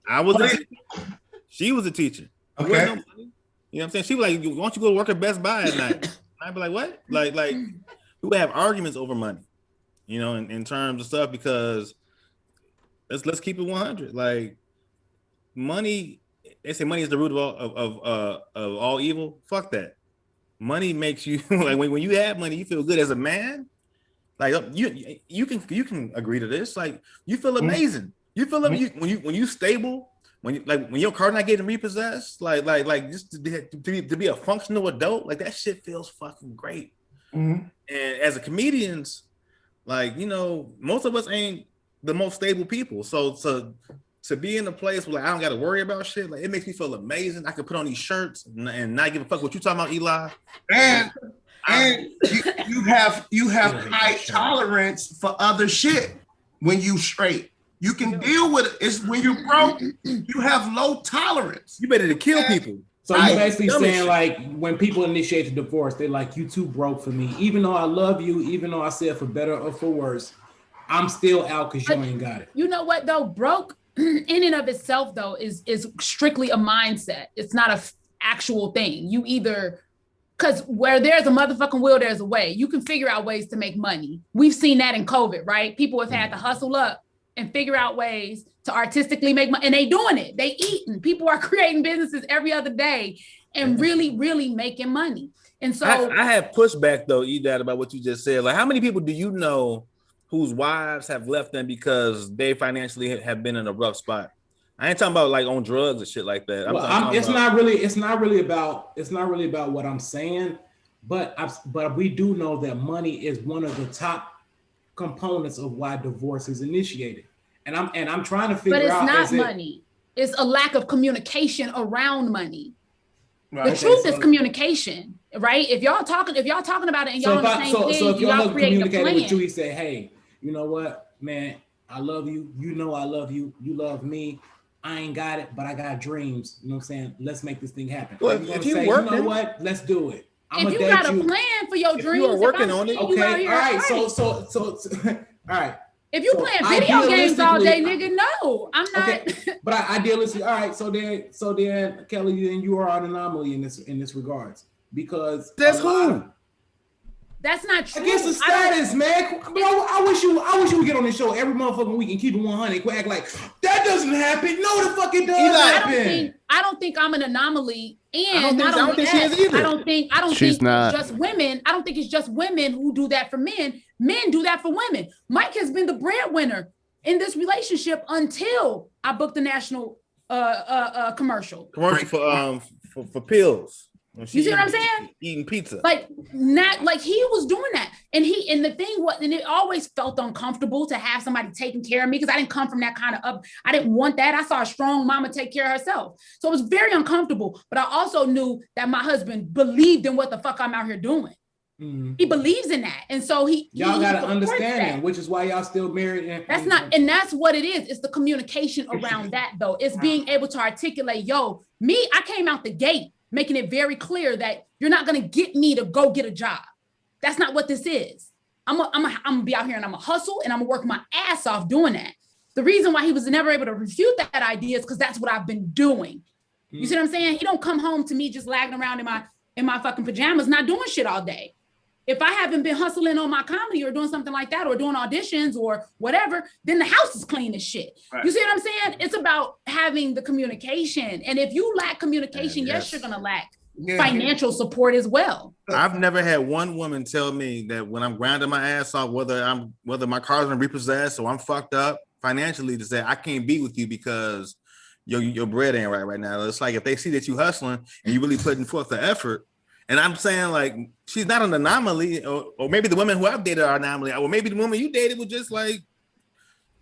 I was a teacher. She was a teacher. Okay. You know what I'm saying? She was like, why don't you go to work at Best Buy at night? I'd be like, what? Like we would have arguments over money, you know, in terms of stuff, because let's keep it 100. Like, money, they say money is the root of all evil. Fuck that. Money makes you like, when you have money, you feel good as a man. Like, you can agree to this. Like, you feel amazing. You feel when you stable, when your car not getting repossessed, like just to be a functional adult, like, that shit feels fucking great. And as a comedians, like, you know, most of us ain't the most stable people. So to be in a place where, like, I don't got to worry about shit, like, it makes me feel amazing. I can put on these shirts and not give a fuck what you talking about, Eli. And you have high tolerance for other shit when you straight. You can deal with it. It's when you're broke, you have low tolerance. You better to kill people. So you're basically saying, like, when people initiate the divorce, they're like, you too broke for me. Even though I love you, even though I said for better or for worse, I'm still out because you ain't got it. You know what, though? Broke in and of itself, though, is strictly a mindset. It's not an actual thing. You either, because where there's a motherfucking will, there's a way. You can figure out ways to make money. We've seen that in COVID, right? People have had to hustle up and figure out ways to artistically make money, and they doing it. They eating. People are creating businesses every other day and really, really making money. And so I have pushback, though, Edad, about what you just said. Like, how many people do you know whose wives have left them because they financially have been in a rough spot? I ain't talking about like on drugs and shit like that. It's not really about what I'm saying, but we do know that money is one of the top components of why divorce is initiated. And I'm trying to figure out. But it's not money. It's a lack of communication around money. Right. The truth is communication, right? If y'all talking about it and y'all on the same page, so if y'all communicating with you, plan. he say, hey, you know what, man, I love you. You know I love you. You love me. I ain't got it, but I got dreams. You know what I'm saying? Let's make this thing happen. Well, if you work, you know what? Let's do it. If you got a plan for your dreams, you are working on it. Okay. All right. So all right. If you playing video games all day, nigga, no, I'm not. Okay. But idealistically, all right. So then, Kelly, then you are an anomaly in this regards, because that's who. That's not true. I guess the status, man. Bro, I wish you would get on the show every motherfucking week and keep it 100. Act like that doesn't happen. No, the fuck it does happen. I don't think I'm an anomaly, and I don't think she is either. I don't think it's just women. I don't think it's just women who do that for men. Men do that for women. Mike has been the breadwinner in this relationship until I booked the national commercial. Commercial for pills. You see what I'm saying? Eating pizza. Like he was doing that. And the thing was, and it always felt uncomfortable to have somebody taking care of me, because I didn't come from that kind of I didn't want that. I saw a strong mama take care of herself. So it was very uncomfortable. But I also knew that my husband believed in what the fuck I'm out here doing. Mm-hmm. He believes in that. And so y'all got to understand that, which is why y'all still married. And that's what it is. It's the communication around that, though. It's being able to articulate, I came out the gate making it very clear that you're not going to get me to go get a job. That's not what this is. I'm gonna be out here and I'm gonna hustle and I'm gonna work my ass off doing that. The reason why he was never able to refute that idea is because that's what I've been doing. You see what I'm saying? He don't come home to me just lagging around in my fucking pajamas, not doing shit all day. If I haven't been hustling on my comedy or doing something like that or doing auditions or whatever, then the house is clean as shit. Right. You see what I'm saying? It's about having the communication. And if you lack communication, yes, you're going to lack financial support as well. I've never had one woman tell me that when I'm grinding my ass off, whether my car's been repossessed or I'm fucked up financially, to say I can't be with you because your bread ain't right now. It's like if they see that you hustling and you really putting forth the effort, and I'm saying like she's not an anomaly, or maybe the women who I've dated are an anomaly, or maybe the woman you dated was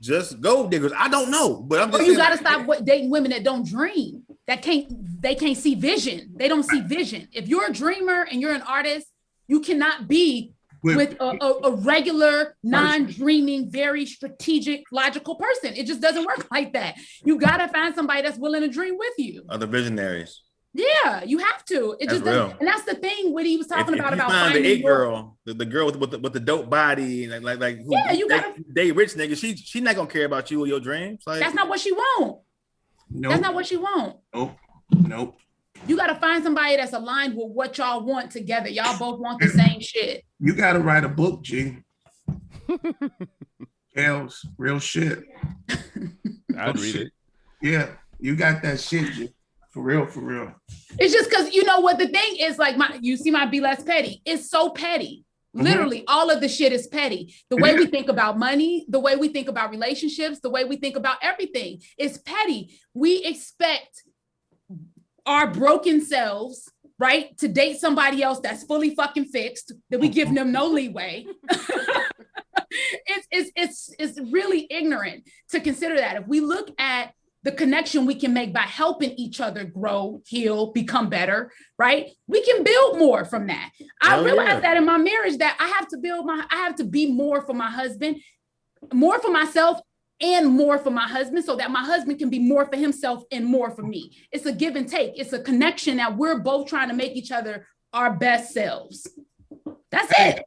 just gold diggers. I don't know, but I'm just. Or you got to stop dating women that don't dream, they can't see vision. They don't see vision. If you're a dreamer and you're an artist, you cannot be with a regular, non-dreaming, very strategic, logical person. It just doesn't work like that. You got to find somebody that's willing to dream with you. Other visionaries. Yeah, you have to. It just doesn't, and that's the thing. What he was talking about finding the it girl, the girl with the dope body, like who, yeah, you got they rich nigga. She not gonna care about you or your dreams. Like that's not what she want. Nope. That's not what she want. Nope. You got to find somebody that's aligned with what y'all want together. Y'all both want the same shit. You got to write a book, G. Else, real shit. I'd read it. Yeah, you got that shit, G. For real. It's just because you know what the thing is, like you see my Be Less Petty. It's so petty. Literally, all of the shit is petty. The way we think about money, the way we think about relationships, the way we think about everything is petty. We expect our broken selves, right, to date somebody else that's fully fucking fixed, that we give them no leeway. It's really ignorant to consider that. If we look at the connection we can make by helping each other grow, heal, become better, right? We can build more from that. I realized that in my marriage that I have to be more for my husband, more for myself, and more for my husband, so that my husband can be more for himself and more for me. It's a give and take. It's a connection that we're both trying to make each other our best selves. That's it.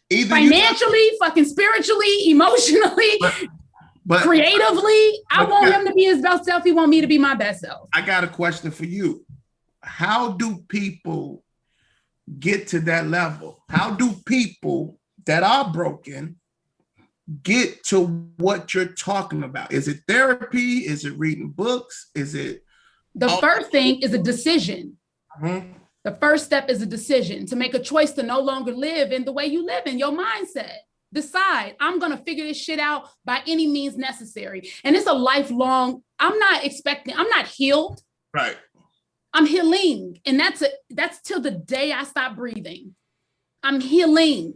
Either financially, fucking spiritually, emotionally, but creatively, I want him to be his best self. He want me to be my best self. I got a question for you. How do people get to that level? How do people that are broken get to what you're talking about? Is it therapy? Is it reading books? Is it? The first thing is a decision. The first step is a decision to make a choice to no longer live in the way you live in your mindset. Decide, I'm going to figure this shit out by any means necessary. And it's a lifelong, I'm not healed. Right. I'm healing. And that's till the day I stop breathing. I'm healing.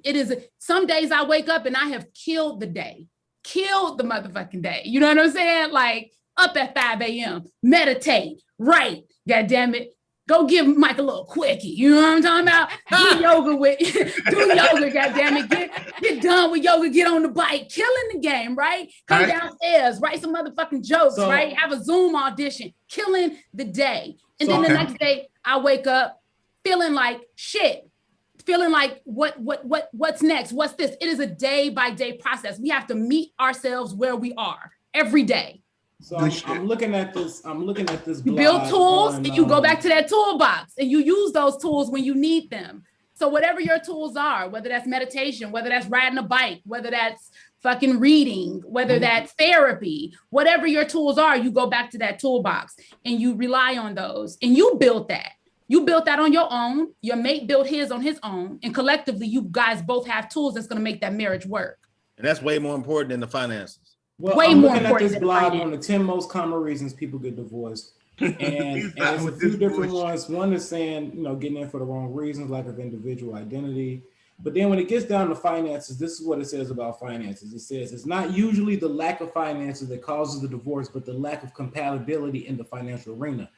Some days I wake up and I have killed the day, killed the motherfucking day. You know what I'm saying? Like up at 5 a.m., meditate, write, God damn it. Go give Mike a little quickie. You know what I'm talking about? Do yoga, goddammit. Get done with yoga, get on the bike, killing the game, right? Come downstairs, write some motherfucking jokes, right? Have a Zoom audition, killing the day. And then the next day I wake up feeling like shit, feeling like what's next? What's this? It is a day by day process. We have to meet ourselves where we are every day. So I'm looking at this. You build tools and you go back to that toolbox and you use those tools when you need them. So whatever your tools are, whether that's meditation, whether that's riding a bike, whether that's fucking reading, whether that's therapy, whatever your tools are, you go back to that toolbox and you rely on those and you build that. You built that on your own. Your mate built his on his own. And collectively, you guys both have tools that's going to make that marriage work. And that's way more important than the finances. Well, I'm looking at this blog on the 10 most common reasons people get divorced. And there's a few different ones. One is saying, getting in for the wrong reasons, lack of individual identity. But then when it gets down to finances, this is what it says about finances. It says it's not usually the lack of finances that causes the divorce, but the lack of compatibility in the financial arena.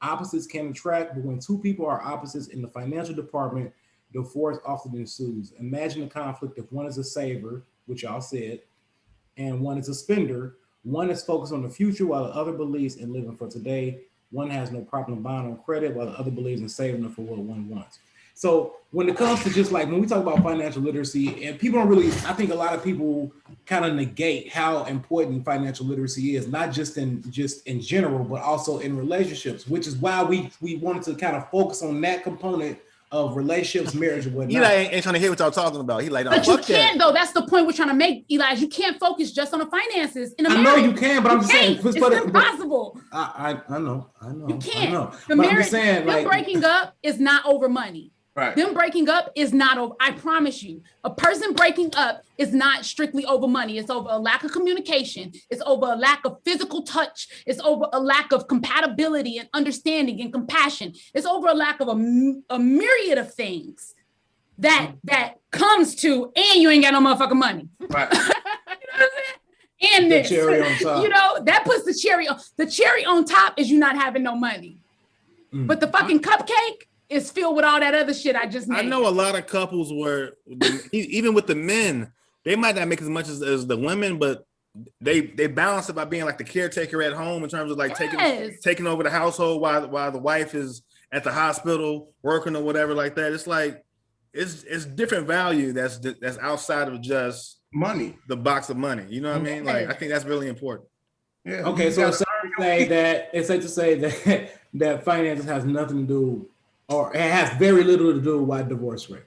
Opposites can attract, but when two people are opposites in the financial department, divorce often ensues. Imagine the conflict if one is a saver, which y'all said, and one is a spender. One is focused on the future while the other believes in living for today. One has no problem buying on credit while the other believes in saving for what one wants. So when it comes to just like when we talk about financial literacy, and people don't really, I think a lot of people kind of negate how important financial literacy is, not just in general, but also in relationships, which is why we wanted to kind of focus on that component of relationships, marriage, and whatnot. Eli ain't trying to hear what y'all talking about. He like, but you can't though. That's the point we're trying to make, Eli. You can't focus just on the finances in a marriage. I know you can, but I'm just saying it's impossible. I know. You can't. I know. The but marriage, I'm just saying, them breaking up is not over money. Right. Them breaking up is not over. I promise you, a person breaking up is not strictly over money. It's over a lack of communication. It's over a lack of physical touch. It's over a lack of compatibility and understanding and compassion. It's over a lack of a myriad of things that comes to, and you ain't got no motherfucking money. Right. You know what I'm saying? And this, cherry on top. You know, that puts the cherry on. The cherry on top is you not having no money. But the fucking cupcake is filled with all that other shit I just named. I know a lot of couples where, even with the men, they might not make as much as the women, but they balance it by being like the caretaker at home in terms of like taking over the household while the wife is at the hospital working or whatever like that. It's like it's different value that's outside of just money, the box of money. You know what I mean? Like I think that's really important. Yeah. Okay, so it's safe to say that finances has nothing to do, or it has very little to do with why divorce rate.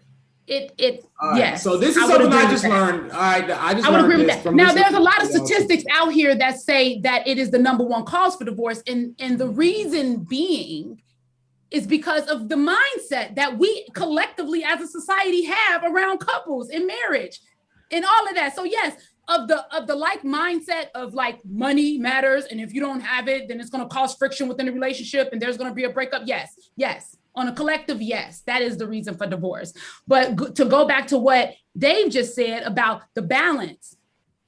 Yes. So this is something I just learned. I would agree with that. Now, there's a lot of statistics out here that say that it is the number one cause for divorce, and the reason being is because of the mindset that we collectively as a society have around couples and marriage and all of that. So yes, of the like mindset of like money matters, and if you don't have it, then it's going to cause friction within the relationship, and there's going to be a breakup. Yes. On a collective, yes, that is the reason for divorce. But to go back to what Dave just said about the balance,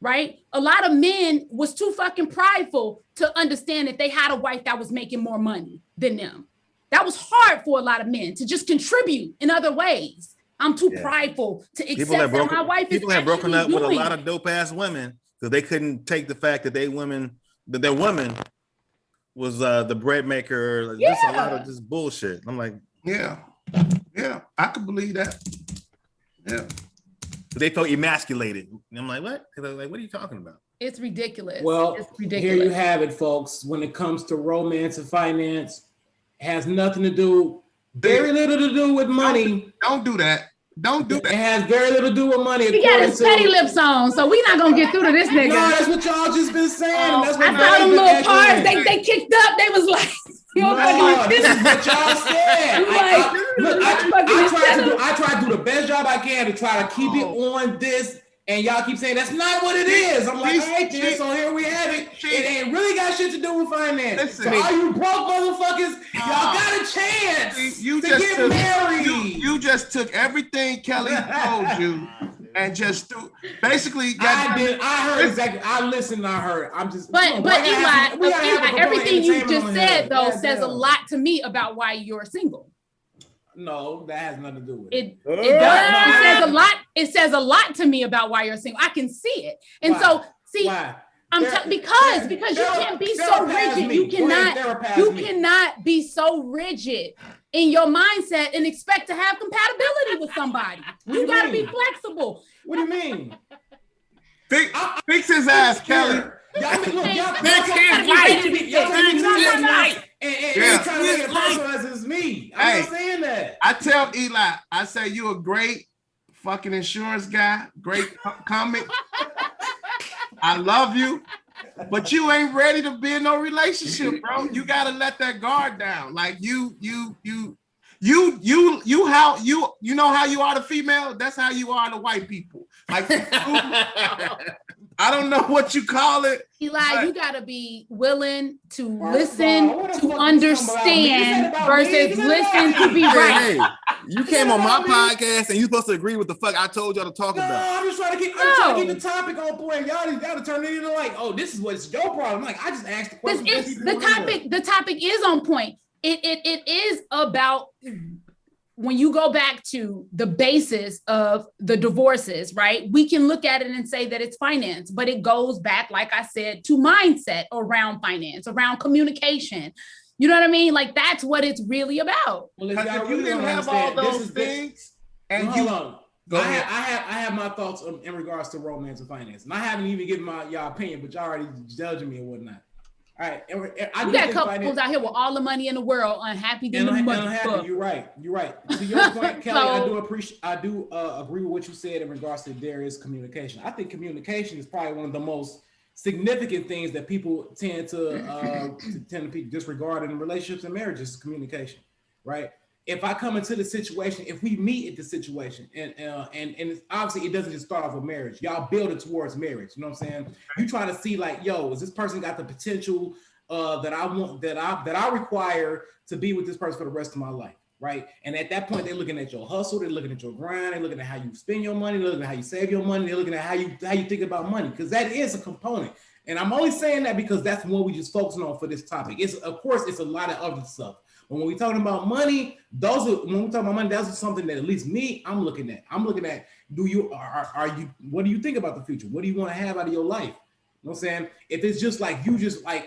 right? A lot of men was too fucking prideful to understand that they had a wife that was making more money than them. That was hard for a lot of men to just contribute in other ways. I'm too prideful to accept that my wife is people have broken up with a lot it. of dope ass women because they couldn't take the fact that their woman was the bread maker. Just a lot of just bullshit. I'm like, yeah, I could believe that. Yeah, they felt emasculated. And I'm like, what? Like, what are you talking about? It's ridiculous. Well, it's ridiculous. Here you have it, folks. When it comes to romance and finance, it has nothing to do, very little to do with money. Don't do that. Don't do that. It has very little to do with money. He got his petty lips on, so we're not gonna get through to this nigga. No, that's what y'all just been saying. That's what I saw them little parts. They kicked up. They was like, this is what y'all said. I try to do the best job I can to try to keep it on this. And y'all keep saying that's not what it is. I'm like, all right, then, so here we have it. It ain't really got shit to do with finance. So all you broke motherfuckers, y'all got a chance to get married. You just took everything Kelly told you and just threw. Basically, I heard exactly. I listened. I heard. I'm just. But Eli, everything you just said though says a lot to me about why you're single. No, that has nothing to do with it. It does. It says a lot. It says a lot to me about why you're single. I can see it, and so see. Why? Because you can't be so rigid. You cannot be so rigid in your mindset and expect to have compatibility with somebody. You gotta be flexible. What do you mean? Fix his ass, Kelly. Y'all fix his life. And trying to make it personal as it's me. I'm not saying that. I tell Eli, I say you a great fucking insurance guy, great comic. I love you, but you ain't ready to be in no relationship, bro. You gotta let that guard down. Like you how you know how you are to female. That's how you are to white people. Like I don't know what you call it. Eli, you gotta be willing to listen, to understand versus listen to be right. Hey, you came on my podcast and you supposed to agree with the fuck I told y'all to talk about. I'm just trying to keep the topic on point. Y'all to turn it into like, oh, this is what's your problem. Like I just asked the question. The topic is on point. It is about when you go back to the basis of the divorces, right? We can look at it and say that it's finance, but it goes back, like I said, to mindset around finance, around communication. You know what I mean? Like that's what it's really about. Well, if you didn't have all those things, and I have my thoughts in regards to romance and finance, and I haven't even given y'all opinion, but y'all already judging me and whatnot. All right, You got couples out here with all the money in the world, unhappy than the unhappy. You're right. To your point, Kellye, I do agree with what you said in regards to there is communication. I think communication is probably one of the most significant things that people tend to disregard in relationships and marriages. Communication, right? If I come into the situation, if we meet at the situation, and obviously it doesn't just start off with marriage. Y'all build it towards marriage. You know what I'm saying? You try to see like, yo, is this person got the potential that I want, that I require to be with this person for the rest of my life, right? And at that point, they're looking at your hustle, they're looking at your grind, they're looking at how you spend your money, they're looking at how you save your money, they're looking at how you think about money, because that is a component. And I'm only saying that because that's what we just focusing on for this topic. It's of course it's a lot of other stuff. But when we're talking about money, that's something that at least me, I'm looking at. I'm looking at, what do you think about the future? What do you want to have out of your life? You know what I'm saying? If it's just like,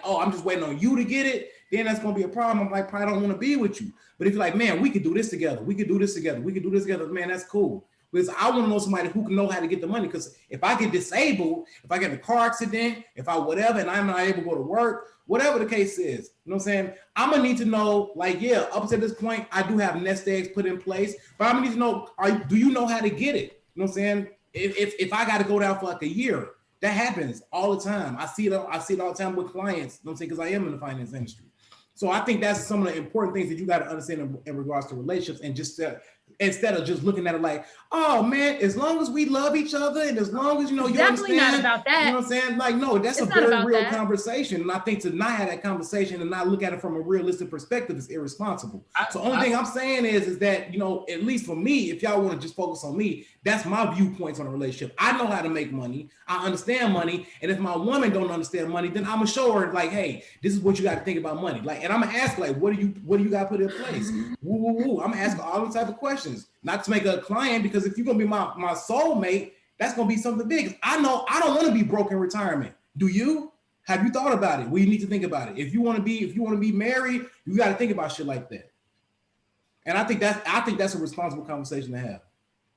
oh, I'm just waiting on you to get it, then that's going to be a problem. I'm like, probably don't want to be with you. But if you're like, man, we could do this together. We could do this together. We could do this together. Man, that's cool. Because I want to know somebody who can know how to get the money. Because if I get disabled, if I get in a car accident, if I whatever, and I'm not able to go to work, whatever the case is, you know what I'm saying? I'm going to need to know, like, yeah, up to this point, I do have nest eggs put in place. But I'm going to need to know, do you know how to get it? You know what I'm saying? If I got to go down for like a year, that happens all the time. I see it all the time with clients, you know what I'm saying? Because I am in the finance industry. So I think that's some of the important things that you got to understand in regards to relationships, and just instead of just looking at it like, oh man, as long as we love each other and as long as you definitely understand, not about that. You know what I'm saying? Like, no, that's a very real conversation. And I think to not have that conversation and not look at it from a realistic perspective is irresponsible. So only thing I'm saying is that, at least for me, if y'all want to just focus on me, that's my viewpoints on a relationship. I know how to make money. I understand money. And if my woman don't understand money, then I'm gonna show her like, hey, this is what you got to think about money. Like, and I'm gonna ask like, what do you got to put in place? Woo, woo, woo. I'm gonna ask all the type of questions, not to make her a client, because if you're gonna be my soulmate, that's gonna be something big. I know I don't want to be broke in retirement. Do you? Have you thought about it? Well, you need to think about it. If you want to be married, you got to think about shit like that. And I think that's a responsible conversation to have.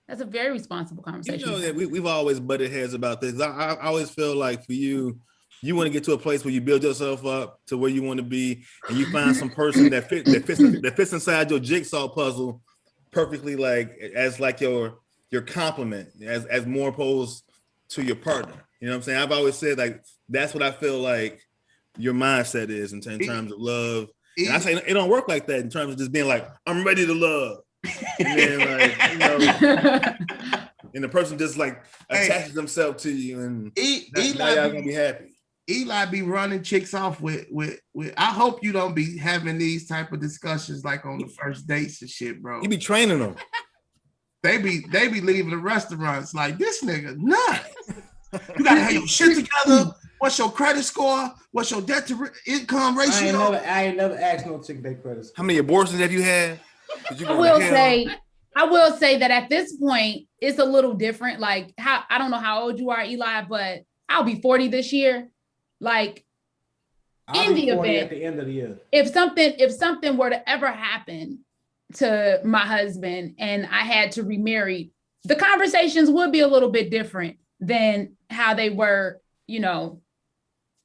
That's a very responsible conversation. That we've always butted heads about this. I always feel like for you want to get to a place where you build yourself up to where you want to be, and you find some person that fits inside your jigsaw puzzle perfectly, like as like your complement, as more opposed to your partner. You know what I'm saying? I've always said like that's what I feel like your mindset is in terms of love. And I say it don't work like that in terms of just being like, I'm ready to love. And then like, and the person just like attaches themselves to you, and now y'all gonna be happy. Eli be running chicks off with I hope you don't be having these type of discussions like on the first dates and shit, bro. You be training them. They be leaving the restaurants like, this nigga nuts. You gotta have your shit together. What's your credit score? What's your debt to income ratio? I ain't never asked no chick their credit score. How many abortions have you had? I will say that at this point it's a little different. Like, I don't know how old you are, Eli, but I'll be 40 this year. Like, I'll be 40 at the end of the year. If something were to ever happen to my husband and I had to remarry, the conversations would be a little bit different than how they were,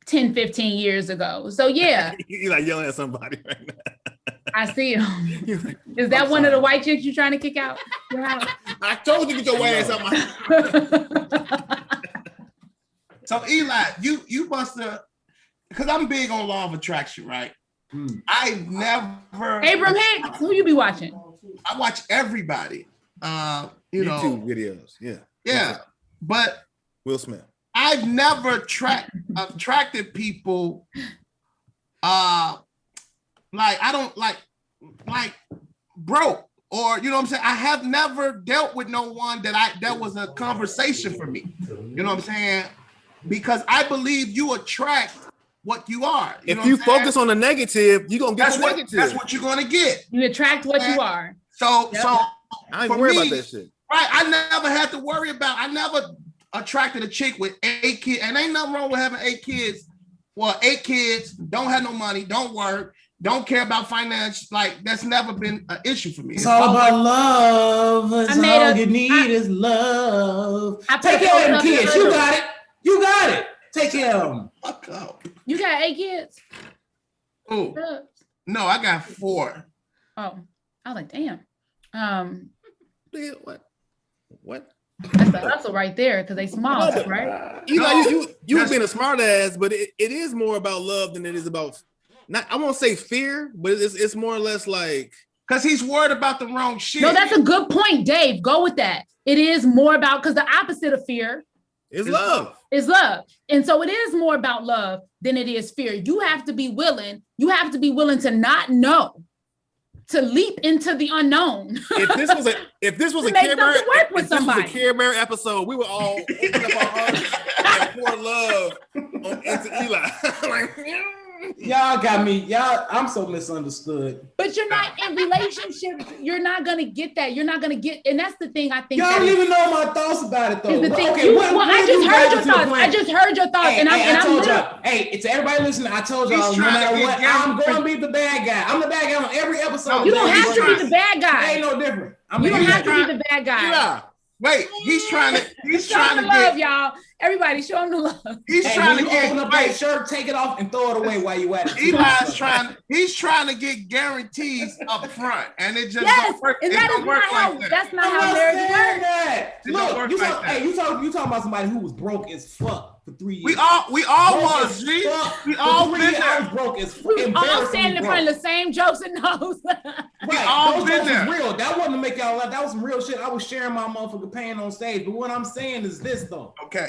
10, 15 years ago. So yeah. You're like yelling at somebody right now. I see him. Is that one of the white chicks you trying to kick out? I told you to get your ass out my So Eli, you must have, because I'm big on law of attraction, right? I never Abram Hicks, who you be watching? I watch everybody. YouTube videos. Yeah. Yeah. But Will Smith. I've never attracted people like I don't like broke, or you know what I'm saying? I have never dealt with no one that was a conversation for me. You know what I'm saying? Because I believe you attract what you are. If you focus on the negative, you're gonna get the negative. That's what you're gonna get. You attract what you are. So I ain't worried about that shit. Right. I never had to worry about, I never attracted a chick with 8 kids. And ain't nothing wrong with having 8 kids. Well, 8 kids, don't have no money, don't work, don't care about finance. Like, that's never been an issue for me. It's all about love. All you need is love. Take care of them kids. You got it. Take care of them. Fuck up. You got 8 kids? Oh, no, I got 4. Oh, I was like, damn. What? That's the hustle right there because they small, right? You was being a smart ass, but it is more about love than it is about. Not, I won't say fear, but it's more or less like because he's worried about the wrong shit. No, that's a good point, Dave. Go with that. It is more about because the opposite of fear is love. Is love, and so it is more about love than it is fear. You have to be willing. You have to be willing to not know, to leap into the unknown. If this was a Care Bear episode, we would all open up our hearts and pour love into Eli. Like, y'all got me. I'm so misunderstood. But you're not in relationships. You're not gonna get that. You're not gonna get, and that's the thing. I think y'all don't even know my thoughts about it though. Is the thing. I just heard your thoughts. Hey, to everybody listening, I told y'all no matter what, I'm going to be the bad guy. I'm the bad guy on every episode. You don't have to be the bad guy. It ain't no different. You don't have to be the bad guy. Yeah. Wait, he's trying to love, y'all. Everybody, show him the love. He's trying to open up that shirt, take it off, and throw it away while you at it. He's trying to get guarantees up front, and it just don't work. And that's not how marriage works. Look, you talking about somebody who was broke as fuck for 3 years. We all was, G. We all been there. I was broke as fuck. We all standing in front of the same jokes and nose. We all been there. Was real. That wasn't to make y'all laugh. That was some real shit. I was sharing my motherfucking pain on stage. But what I'm saying is this though. Okay.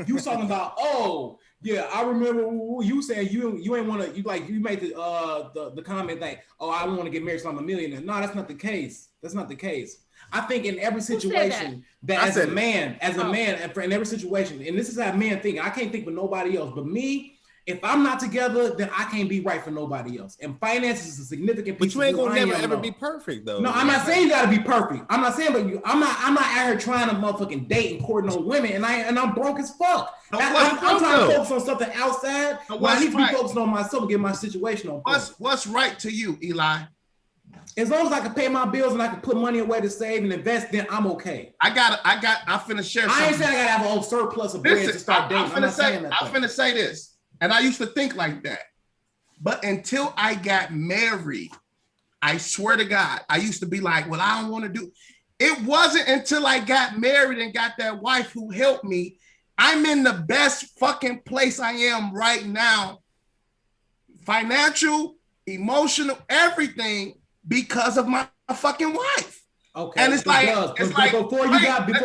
You talking about, oh yeah, I remember you saying you ain't want to, you made the comment like, oh, I want to get married so I'm a millionaire. No, that's not the case. That's not the case. I think in every situation that as a man, and in every situation, and this is how men think. I can't think for nobody else, but me. If I'm not together, then I can't be right for nobody else. And finances is a significant piece. But you ain't gonna never ever be perfect though. No, I'm not saying you gotta be perfect. I'm not saying, but I'm not out here trying to motherfucking date and court no women, and I'm broke as fuck. I'm trying to focus on something outside. I need to be focused on myself and get my situation on point. What's right to you, Eli? As long as I can pay my bills and I can put money away to save and invest, then I'm okay. I'm finna share something. I ain't saying I gotta have a whole surplus of bread to start dating. I'm finna say this. And I used to think like that. But until I got married, I swear to God, I used to be like, well, I don't want to do. It wasn't until I got married and got that wife who helped me. I'm in the best fucking place I am right now. Financial, emotional, everything because of my fucking wife. Okay. And it's like before you got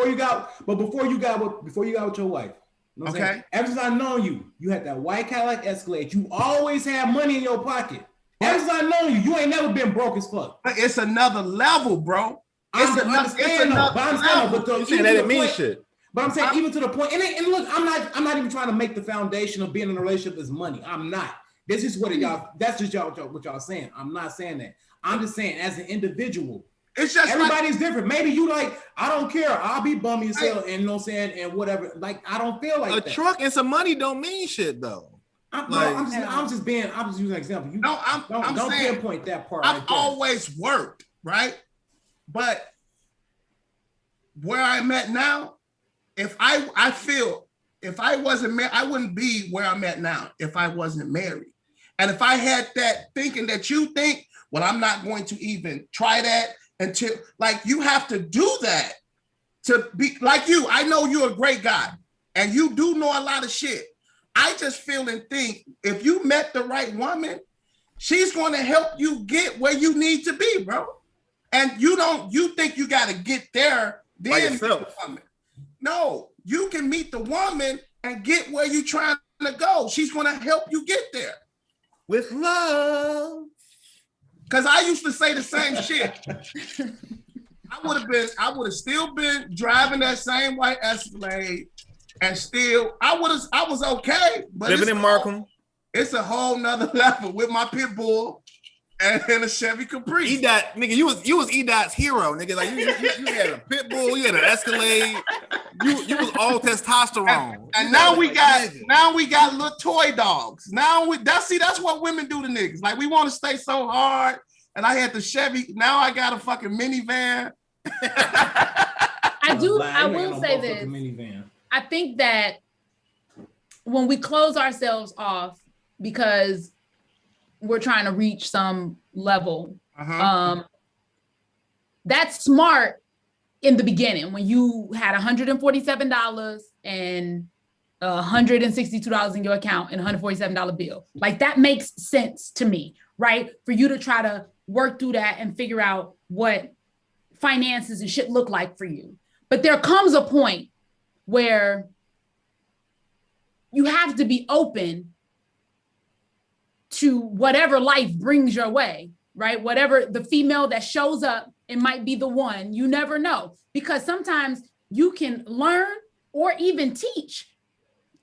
with your wife. You know okay. Ever since I know you had that white Cadillac Escalade. You always had money in your pocket. Ever since I know you ain't never been broke as fuck. It's another level, bro. I'm saying that it means shit. But I'm saying even to the point, and look, I'm not even trying to make the foundation of being in a relationship is money. I'm not. This is what that's just what y'all saying. I'm not saying that. I'm just saying as an individual. It's just everybody's different. Maybe you like, I don't care. I'll be bummy as hell, and you know what I'm saying, and whatever. Like, I don't feel like a truck and some money don't mean shit though. I'm just using an example. Don't saying, pinpoint that part. I've always worked, right? But where I'm at now, if I wasn't married, I wouldn't be where I'm at now if I wasn't married. And if I had that thinking that you think, well, I'm not going to even try that. Until like you have to do that to be like you. I know you're a great guy and you do know a lot of shit. I just feel and think if you met the right woman, she's going to help you get where you need to be, bro. And you think you got to get there then. By yourself. No, you can meet the woman and get where you're trying to go. She's going to help you get there with love. Because I used to say the same shit. I would have still been driving that same white Escalade and still, I was okay. But living in Markham. It's a whole nother level with my pit bull and a Chevy Caprice. E-Dot, nigga, you was E-Dot's hero, nigga. Like you had a pit bull, you had an Escalade. You was all testosterone. And now we got little toy dogs. That's what women do to niggas. Like we want to stay so hard. And I had the Chevy. Now I got a fucking minivan. I will say this. Minivan. I think that when we close ourselves off because we're trying to reach some level. That's smart in the beginning when you had $147 and $162 in your account and $147 bill. Like that makes sense to me, right? For you to try to work through that and figure out what finances and shit look like for you. But there comes a point where you have to be open to whatever life brings your way, right? Whatever the female that shows up, it might be the one, you never know. Because sometimes you can learn or even teach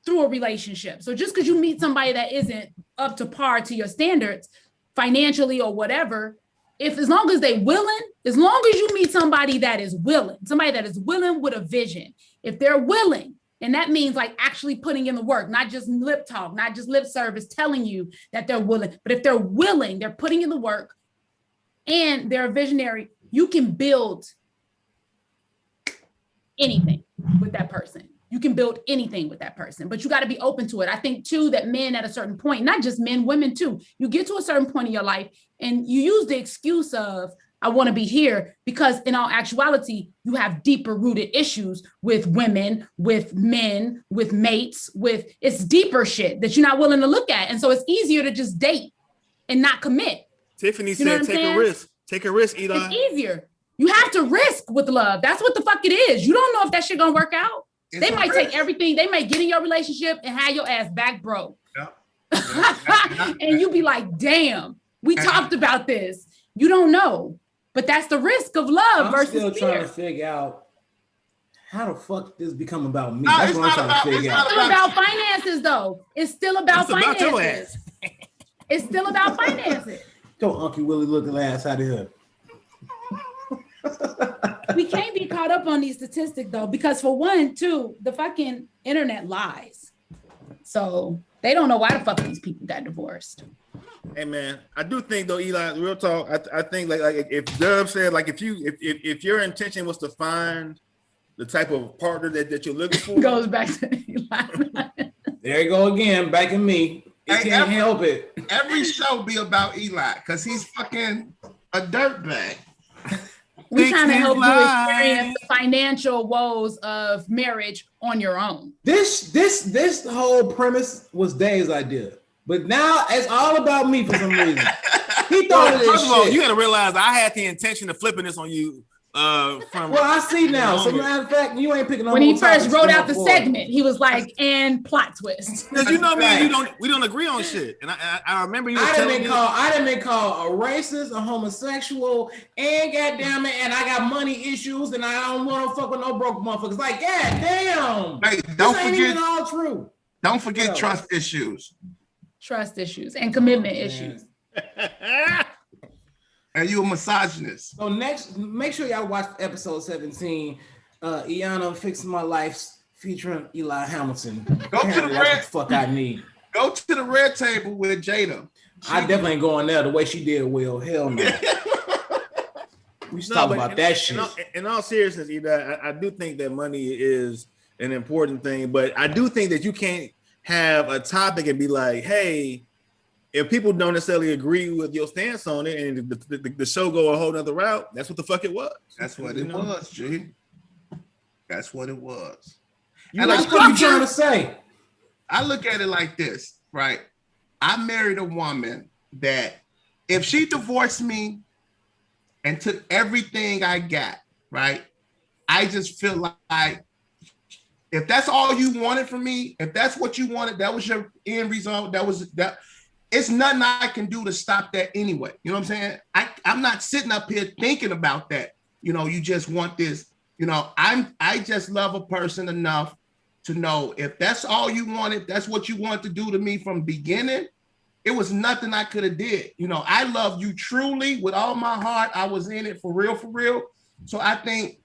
through a relationship. So just because you meet somebody that isn't up to par to your standards, financially or whatever, as long as they willing, as long as you meet somebody that is willing with a vision, if they're willing, and that means like actually putting in the work, not just lip talk, not just lip service telling you that they're willing, but if they're willing, they're putting in the work and they're a visionary, you can build anything with that person. You can build anything with that person, but you got to be open to it. I think too, that men at a certain point, not just men, women too, you get to a certain point in your life and you use the excuse of, I want to be here, because in all actuality, you have deeper rooted issues with women, with men, with mates, it's deeper shit that you're not willing to look at. And so it's easier to just date and not commit. Tiffany said, take a risk. Take a risk, Eli. It's easier. You have to risk with love. That's what the fuck it is. You don't know if that shit gonna work out. They might take everything. They might get in your relationship and have your ass back broke. Yeah. And you be like, damn, we talked about this. You don't know. But that's the risk of love versus fear. I'm still trying to figure out how the fuck this become about me. That's what I'm trying to figure out. It's still about finances, though. It's still about finances. About your ass. It's still about finances. Go Uncle Willie looking ass out of here. We can't be caught up on these statistics though, because for one, too, the fucking internet lies. So they don't know why the fuck these people got divorced. Hey man, I do think though, Eli, real talk. I think like if Dub said like if your intention was to find the type of partner that you're looking for, goes back to Eli. There you go again, back in me. Can't help it. Every show be about Eli because he's fucking a dirtbag. We're trying to help you experience the financial woes of marriage on your own. This whole premise was Dave's idea, but now it's all about me for some reason. He thought of this first of all, shit. you got to realize I had the intention of flipping this on you. Well, I see now. So matter of fact, you ain't picking on. When he first wrote out the segment, he was like, "And plot twist." Because you know me, we don't agree on shit. And I remember you. I done been called a racist, a homosexual, and goddamn it, and I got money issues, and I don't want to fuck with no broke motherfuckers. Like, goddamn. Hey, don't forget. Ain't even all true. Don't forget trust issues. Trust issues and commitment issues. And you a misogynist. So next, make sure y'all watch episode 17. Iyanla Fixing My Life featuring Eli Hamilton. Go to the red. Fuck I need. Go to the red table with Jada. I definitely ain't going there the way she did. Will hell no. We should talk about that shit. In all seriousness, Eli, I do think that money is an important thing, but I do think that you can't have a topic and be like, hey. If people don't necessarily agree with your stance on it and the show go a whole nother route, that's what the fuck it was. That's what it was, G. That's what it was. What you trying to say? I look at it like this, right? I married a woman that if she divorced me and took everything I got, right? I just feel like if that's all you wanted from me, if that's what you wanted, that was your end result, that. It's nothing I can do to stop that anyway. You know what I'm saying? I'm not sitting up here thinking about that. You know, you just want this. You know, I just love a person enough to know if that's all you wanted, that's what you wanted to do to me from the beginning, it was nothing I could have did. You know, I love you truly with all my heart. I was in it for real, for real. So I think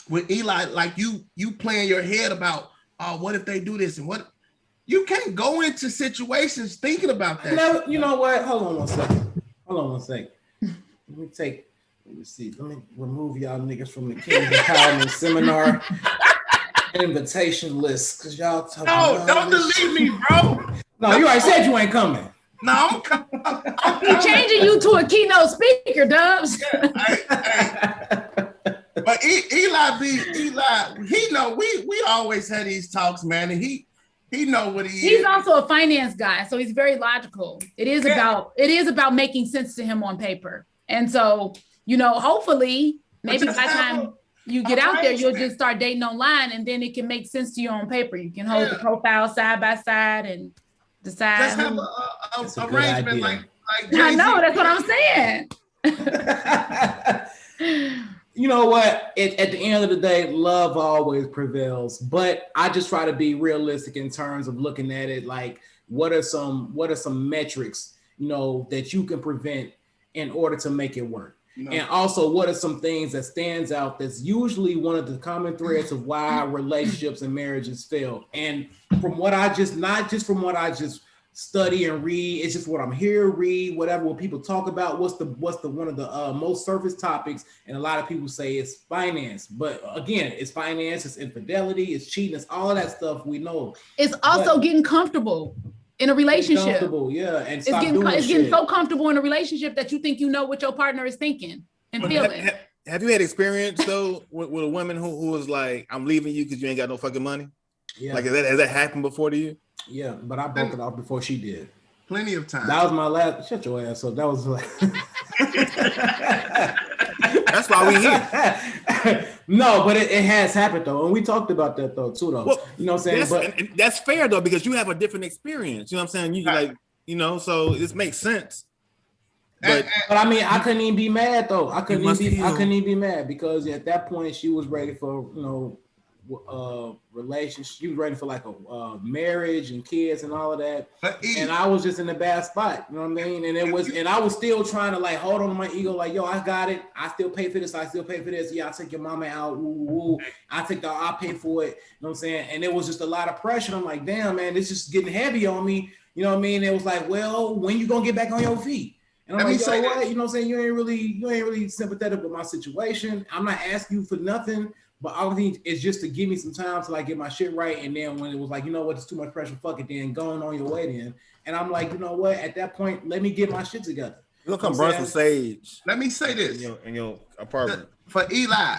with Eli, like you playing your head about, what if they do this and what. You can't go into situations thinking about that. No, you know what? Hold on one second. Let me see. Let me remove y'all niggas from the King's Empowerment Seminar invitation list. Cause y'all talking don't delete me, bro. No, you already said you ain't coming. No, He's changing you to a keynote speaker, Dubs. But Eli, he know we always had these talks, man, and he know what he is. He's also a finance guy, so he's very logical. It is about making sense to him on paper. And so, hopefully, maybe by the time you get out there, you'll just start dating online, and then it can make sense to you on paper. You can hold the profile side by side and decide. Just have a arrangement like Jay-Z. I know, that's what I'm saying. You know what? At the end of the day, love always prevails. But I just try to be realistic in terms of looking at it like what are some metrics, that you can prevent in order to make it work. And also, what are some things that stands out that's usually one of the common threads of why relationships and marriages fail. And from what I just, not just from what I just study and read, it's just what I'm here, read, whatever, what people talk about, what's the one of the most surface topics. And a lot of people say it's finance. But again, it's finance, it's infidelity, it's cheating, it's all of that stuff we know. It's also getting comfortable in a relationship. Yeah, and it's getting so comfortable in a relationship that you think you know what your partner is thinking and feeling. Have you had experience though with a woman who was like, "I'm leaving you because you ain't got no fucking money"? Yeah, like has that happened before to you? Yeah, but I broke it off before she did. Plenty of time. That was my last. Shut your ass up. That was like. That's why we here. No, but it has happened though, and we talked about that though too though. Well, you know what I'm saying? And that's fair though, because you have a different experience. You know what I'm saying? You so this makes sense. But I mean, I couldn't even be mad though. I couldn't even be mad because at that point she was ready for relationship. She was ready for like a marriage and kids and all of that. And I was just in a bad spot. You know what I mean? And I was still trying to like hold on to my ego, like, yo, I got it. I still pay for this. I still pay for this. Yeah, I'll take your mama out. Woo. I'll pay for it. You know what I'm saying? And it was just a lot of pressure. I'm like, damn, man, it's just getting heavy on me. You know what I mean? It was like, well, when you gonna get back on your feet? And I'm like, yo, what? You know what I'm saying? You ain't really sympathetic with my situation. I'm not asking you for nothing. But all I think is just to give me some time to like get my shit right. And then when it was like, you know what, it's too much pressure, fuck it, then going on your way then. And I'm like, you know what, at that point, let me get my shit together. You'll come burn some sage. Let me say this. In your apartment. For Eli,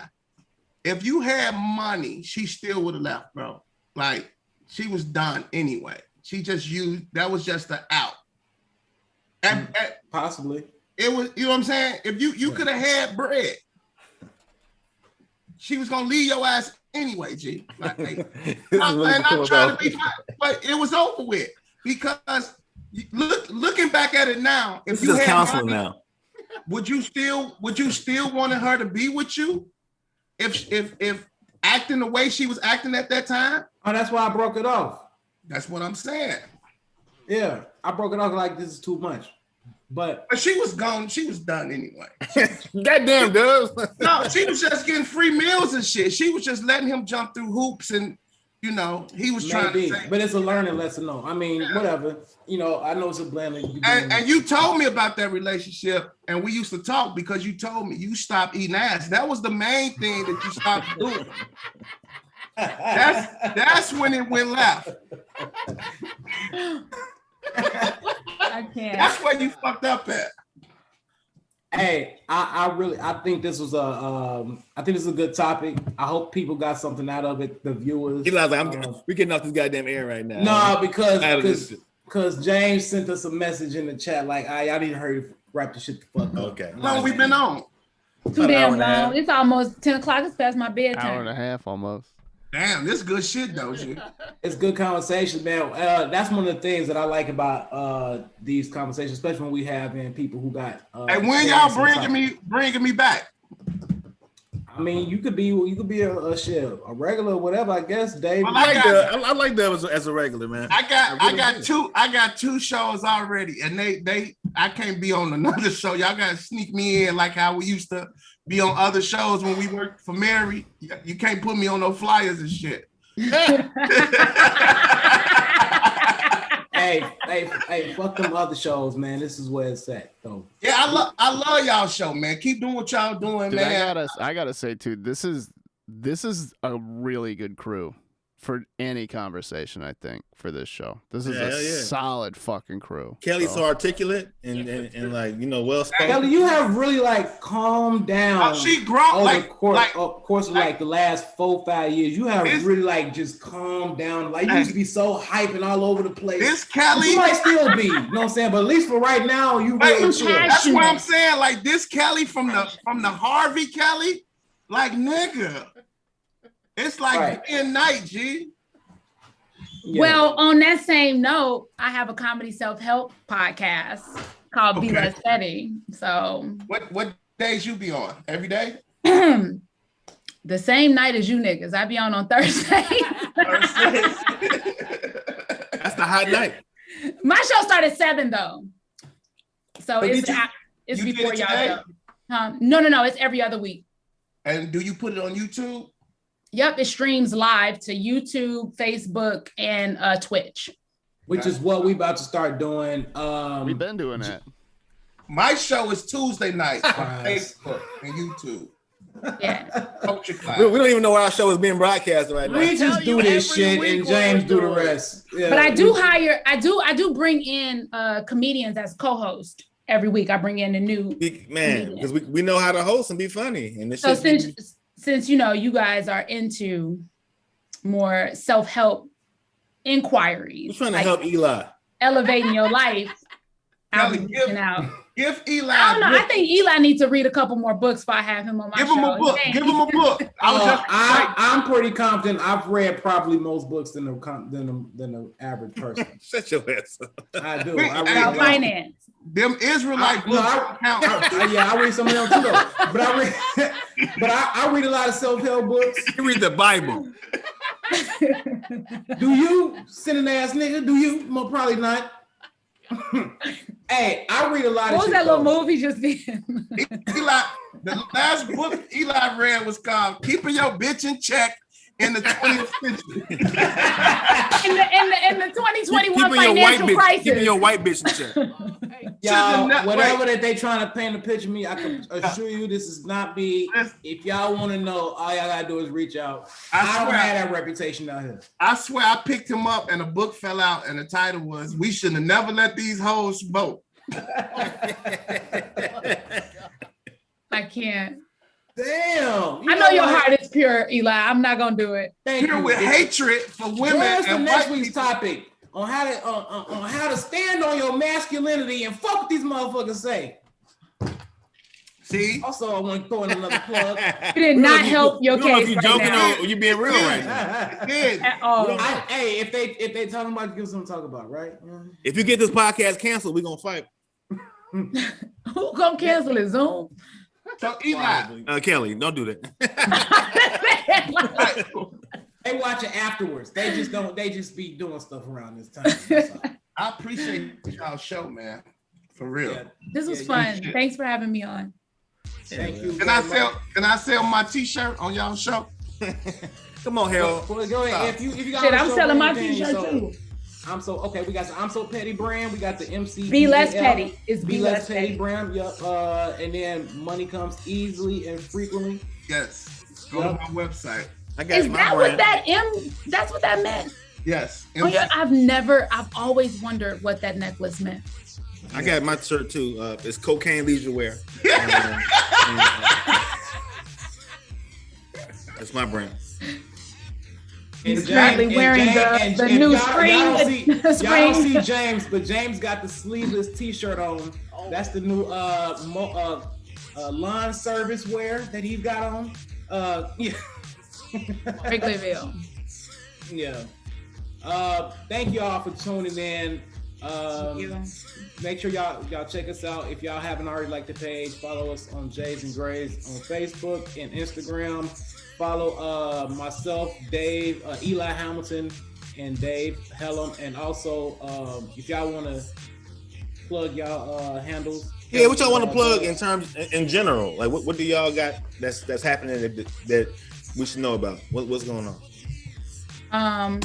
if you had money, she still would have left, bro. Like, she was done anyway. She just used, that was just the out. Possibly. It was, you know what I'm saying? If you could have had bread, she was gonna leave your ass anyway, G. Like, I'm not trying to be fine, but it was over with because looking back at it now, if you had counseling money, now, would you still wanted her to be with you? If acting the way she was acting at that time? Oh, that's why I broke it off. That's what I'm saying. Yeah, I broke it off like this is too much. But she was gone. She was done anyway. Goddamn, dude. No, she was just getting free meals and shit. She was just letting him jump through hoops and, he was trying to say. But it's a learning lesson, though. I mean, whatever. I know it's a blending. And you told me about that relationship, and we used to talk because you told me you stopped eating ass. That was the main thing that you stopped doing. That's when it went left. I can't. That's where you fucked up at. Hey, I think this was a good topic. I hope people got something out of it. The viewers. We're getting off this goddamn air right now. No, because James sent us a message in the chat like, I need to hurry wrap the shit the fuck up. Okay. How long we been on? Too damn long. It's almost 10 o'clock. It's past my bedtime. Hour and a half almost. Damn, this good shit though, G. It's good conversation, man. That's one of the things that I like about these conversations, especially when we have people who got. And when y'all bringing me back? I mean, you could be a regular, whatever. I guess, Dave. I like that as a regular, man. I got two shows already, and I can't be on another show. Y'all gotta sneak me in like how we used to be on other shows when we worked for Mary. You can't put me on no flyers and shit. Hey, fuck them other shows, man. This is where it's at, though. Yeah, I love y'all show, man. Keep doing what y'all doing, Dude, man. I gotta say too, this is a really good crew. for any conversation, I think, for this show. This is a solid fucking crew. Kelly's so articulate and like, you know, well spoken. Kelly, you have really like calmed down. She grown over the course of like the last 4-5 years. You have really like just calmed down. Like you used to be so hyping all over the place. This Kelly, you might still be, you know what I'm saying? But at least for right now, you really chill. That's what I'm saying. Like this Kelly from the Harvey Kelly, like nigga. It's like day and night, G. Yeah. Well, on that same note, I have a comedy self-help podcast called Be Less Petty. So what days you be on? Every day? The same night as you niggas. I be on Thursday. That's the hot night. My show started at 7 though. So it's before y'all go. No. It's every other week. And do you put it on YouTube? Yep, it streams live to YouTube, Facebook, and Twitch. Which is what we about to start doing. We've been doing that. My show is Tuesday night on Facebook and YouTube. Yeah. We don't even know where our show is being broadcast right now. We just do this shit and James do the rest. Yeah. But I do bring in comedians as co-host every week. I bring in a new man because we know how to host and be funny. And so since you know you guys are into more self-help inquiries, we're trying to help Eli elevating your life. I'll be reaching out. Give Eli. I don't know. I think Eli needs to read a couple more books before I have him on my show. Give him a book. I'm pretty confident. I've read probably most books than the average person. Shut your ass up. I do. About finance. Them Israelite books count. I read some of them too, though. But I read a lot of self-help books. You read the Bible. Do you, sinning ass nigga? Do you? Well, probably not. Hey, I read a lot of shit. What was that little movie just being? Eli, the last book Eli read was called Keeping Your Bitch in Check in the 20th Century. in the 2021 financial crisis. Keeping your white bitch in check. Y'all, whatever that they trying to paint a picture of me, I can assure you this is not me. If y'all want to know, all y'all gotta do is reach out. I don't have that reputation out here. I swear I picked him up and a book fell out and the title was "We Should Have Never Let These Hoes Vote." I can't. Damn. I know your heart is pure, Eli. I'm not gonna do it. Pure with hatred for women. Where's the next week's topic on how to stand on your masculinity and fuck what these motherfuckers say. See? Also, I want to throw in another plug. You did not help your case. You joking or you being real right now? At all. Hey, if they talking about, give us something to talk about, right? If you get this podcast canceled, we're gonna fight. Who gonna cancel it? Zoom? So Eli, Kelly, don't do that. They watch it afterwards. They just be doing stuff around this time. I appreciate y'all show, man. For real. Yeah. This was fun. Thanks for having me on. Thank you. Can I sell my t-shirt on y'all show? Come on, Harold. Go ahead. If you got I'm selling my t-shirt too. We got the I'm So Petty brand. We got the MC. Be Less Petty. It's Be Less Petty brand. Yep. And then money comes easily and frequently. Yes. Go to my website. Is that what that that's what that meant? Yes. I've always wondered what that necklace meant. I got my shirt too. It's cocaine leisure wear. That's my brand. He's currently wearing the new spring. Y'all don't see James, but James got the sleeveless t-shirt on. That's the new lawn service wear that he got on. Yeah. Wrigleyville. Yeah. Thank y'all for tuning in. Make sure y'all check us out. If y'all haven't already liked the page, follow us on Jays and Grays on Facebook and Instagram. Follow myself, Dave, Eli Hamilton, and Dave Hellum. And also, if y'all want to plug y'all handles. Yeah, what y'all want to plug in general? Like, what do y'all got that's happening that we should know about? What's going on?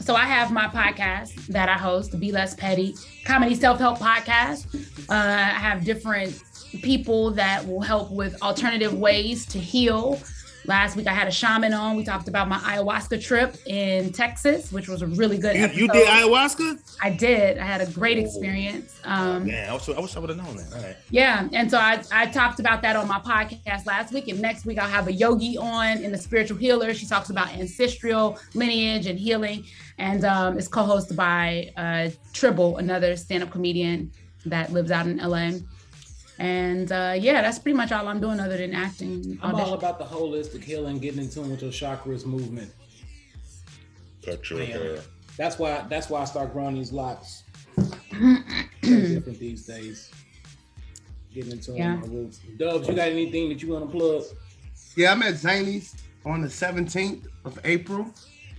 So I have my podcast that I host, the Be Less Petty Comedy Self-Help Podcast. I have different people that will help with alternative ways to heal Last week I had a shaman on. We talked about my ayahuasca trip in Texas, which was a really good episode. You did ayahuasca? I did. I had a great experience. Man, I wish I would have known that. All right. Yeah. And so I talked about that on my podcast last week. And next week I'll have a yogi on and a spiritual healer. She talks about ancestral lineage and healing. And it's co-hosted by Tribble, another stand-up comedian that lives out in LA. And that's pretty much all I'm doing other than acting. I'm all about the holistic healing, getting in tune with your chakras movement. Cut your hair. That's why I start growing these locks. Different these days. Getting into my roots. Dubs, you got anything that you want to plug? Yeah, I'm at Zany's on the 17th of April.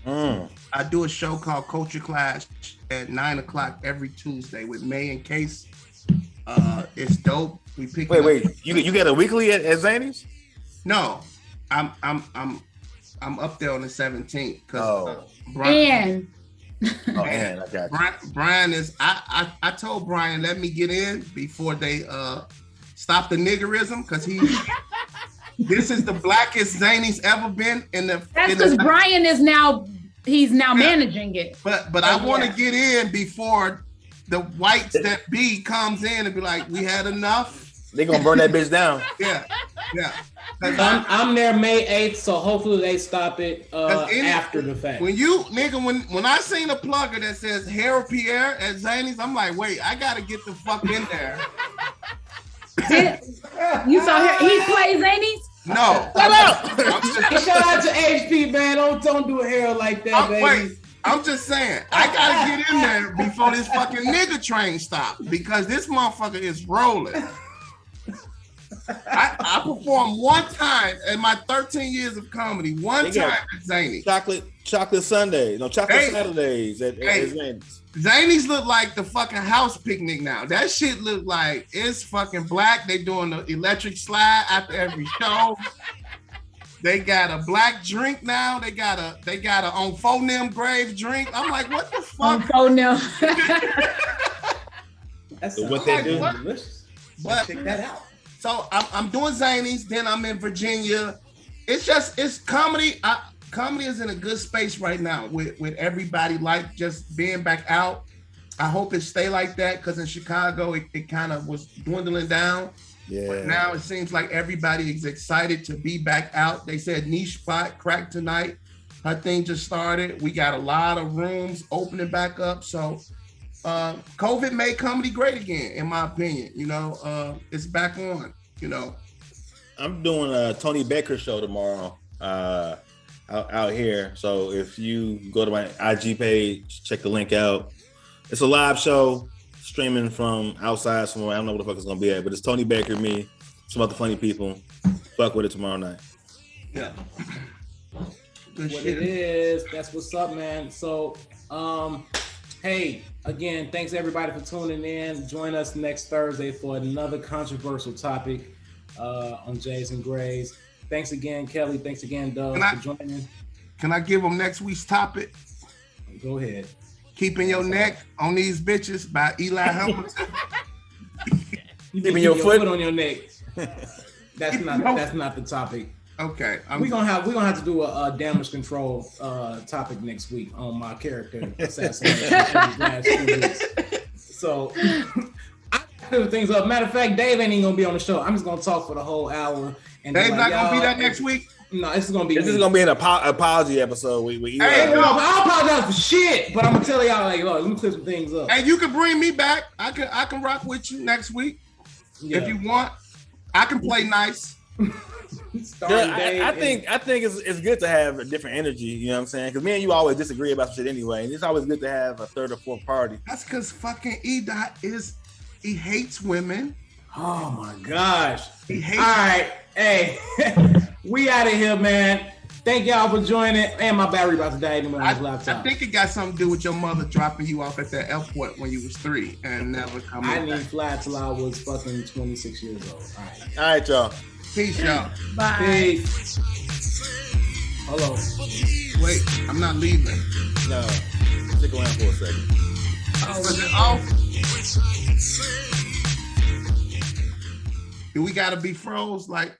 I do a show called Culture Clash at 9:00 every Tuesday with May and Case. It's dope. We pick. Wait. You got a weekly at Zany's? No, I'm up there on the 17th because Brian. I got you. Brian is. I told Brian let me get in before they stop the niggerism because this is the blackest Zany's ever been in the. That's because Brian is now. He's now managing it. But I want to get in before the whites that be comes in and be like, we had enough. They gonna burn that bitch down. Yeah. I'm there May 8th, so hopefully they stop it after the fact. When I seen a plugger that says Harold Pierre at Zany's, I'm like, wait, I gotta get the fuck in there. You saw he plays Zany's? No. Shout out to HP, man. Don't do a Harold like that, baby. Wait. I'm just saying, I gotta get in there before this fucking nigga train stops because this motherfucker is rolling. I performed one time in my 13 years of comedy. One time at Zany's. Chocolate Sunday, chocolate Saturdays at Zany's. Zany's look like the fucking house picnic now. That shit look like it's fucking black. They doing the electric slide after every show. They got a black drink now. They got a on phoneme grave drink. I'm like, what the fuck? On phoneme. That's what they do. Delicious. But check that out. So I'm doing Zany's. Then I'm in Virginia. It's comedy. Comedy is in a good space right now with everybody just being back out. I hope it stay like that because in Chicago it kind of was dwindling down. Yeah. But now it seems like everybody is excited to be back out. They said Niche Spot cracked tonight. Her thing just started. We got a lot of rooms opening back up. So COVID made comedy great again, in my opinion. It's back on. I'm doing a Tony Baker show tomorrow out here. So if you go to my IG page, check the link out. It's a live show. Streaming from outside somewhere. I don't know what the fuck it's gonna be at, but it's Tony Baker, me, some other funny people. Fuck with it tomorrow night. Yeah. Good what shit. It is. That's what's up, man. So, hey, again, thanks everybody for tuning in. Join us next Thursday for another controversial topic on Jays and Grays. Thanks again, Kellye. Thanks again, Doug, for joining. Can I give them next week's topic? Go ahead. Keeping Your Neck on These Bitches by Eli Hamilton. Keeping your foot on your neck. That's not the topic. Okay. We're gonna have to do a damage control topic next week on my character assassination. So I put things up. Matter of fact, Dave ain't even gonna be on the show. I'm just gonna talk for the whole hour. And Dave's not gonna be there next week. No, this is gonna be an apology episode. Hey, no, I apologize for shit, but I'm gonna tell y'all look, let me clear some things up. And you can bring me back. I can rock with you next week if you want. I can play nice. I think it's good to have a different energy. You know what I'm saying? Because me and you always disagree about shit anyway, and it's always good to have a third or fourth party. That's because fucking E-Dot he hates women. Oh my gosh. He hates. All right, hey. We out of here, man. Thank y'all for joining. And my battery about to die anyway on this laptop. I think it got something to do with your mother dropping you off at the airport when you was 3 and never coming back. I didn't fly till I was fucking 26 years old. All right, y'all. Peace, y'all. Bye. Peace. Hello. Wait, I'm not leaving. No. Stick around for a second. Was it off? Do we gotta be froze like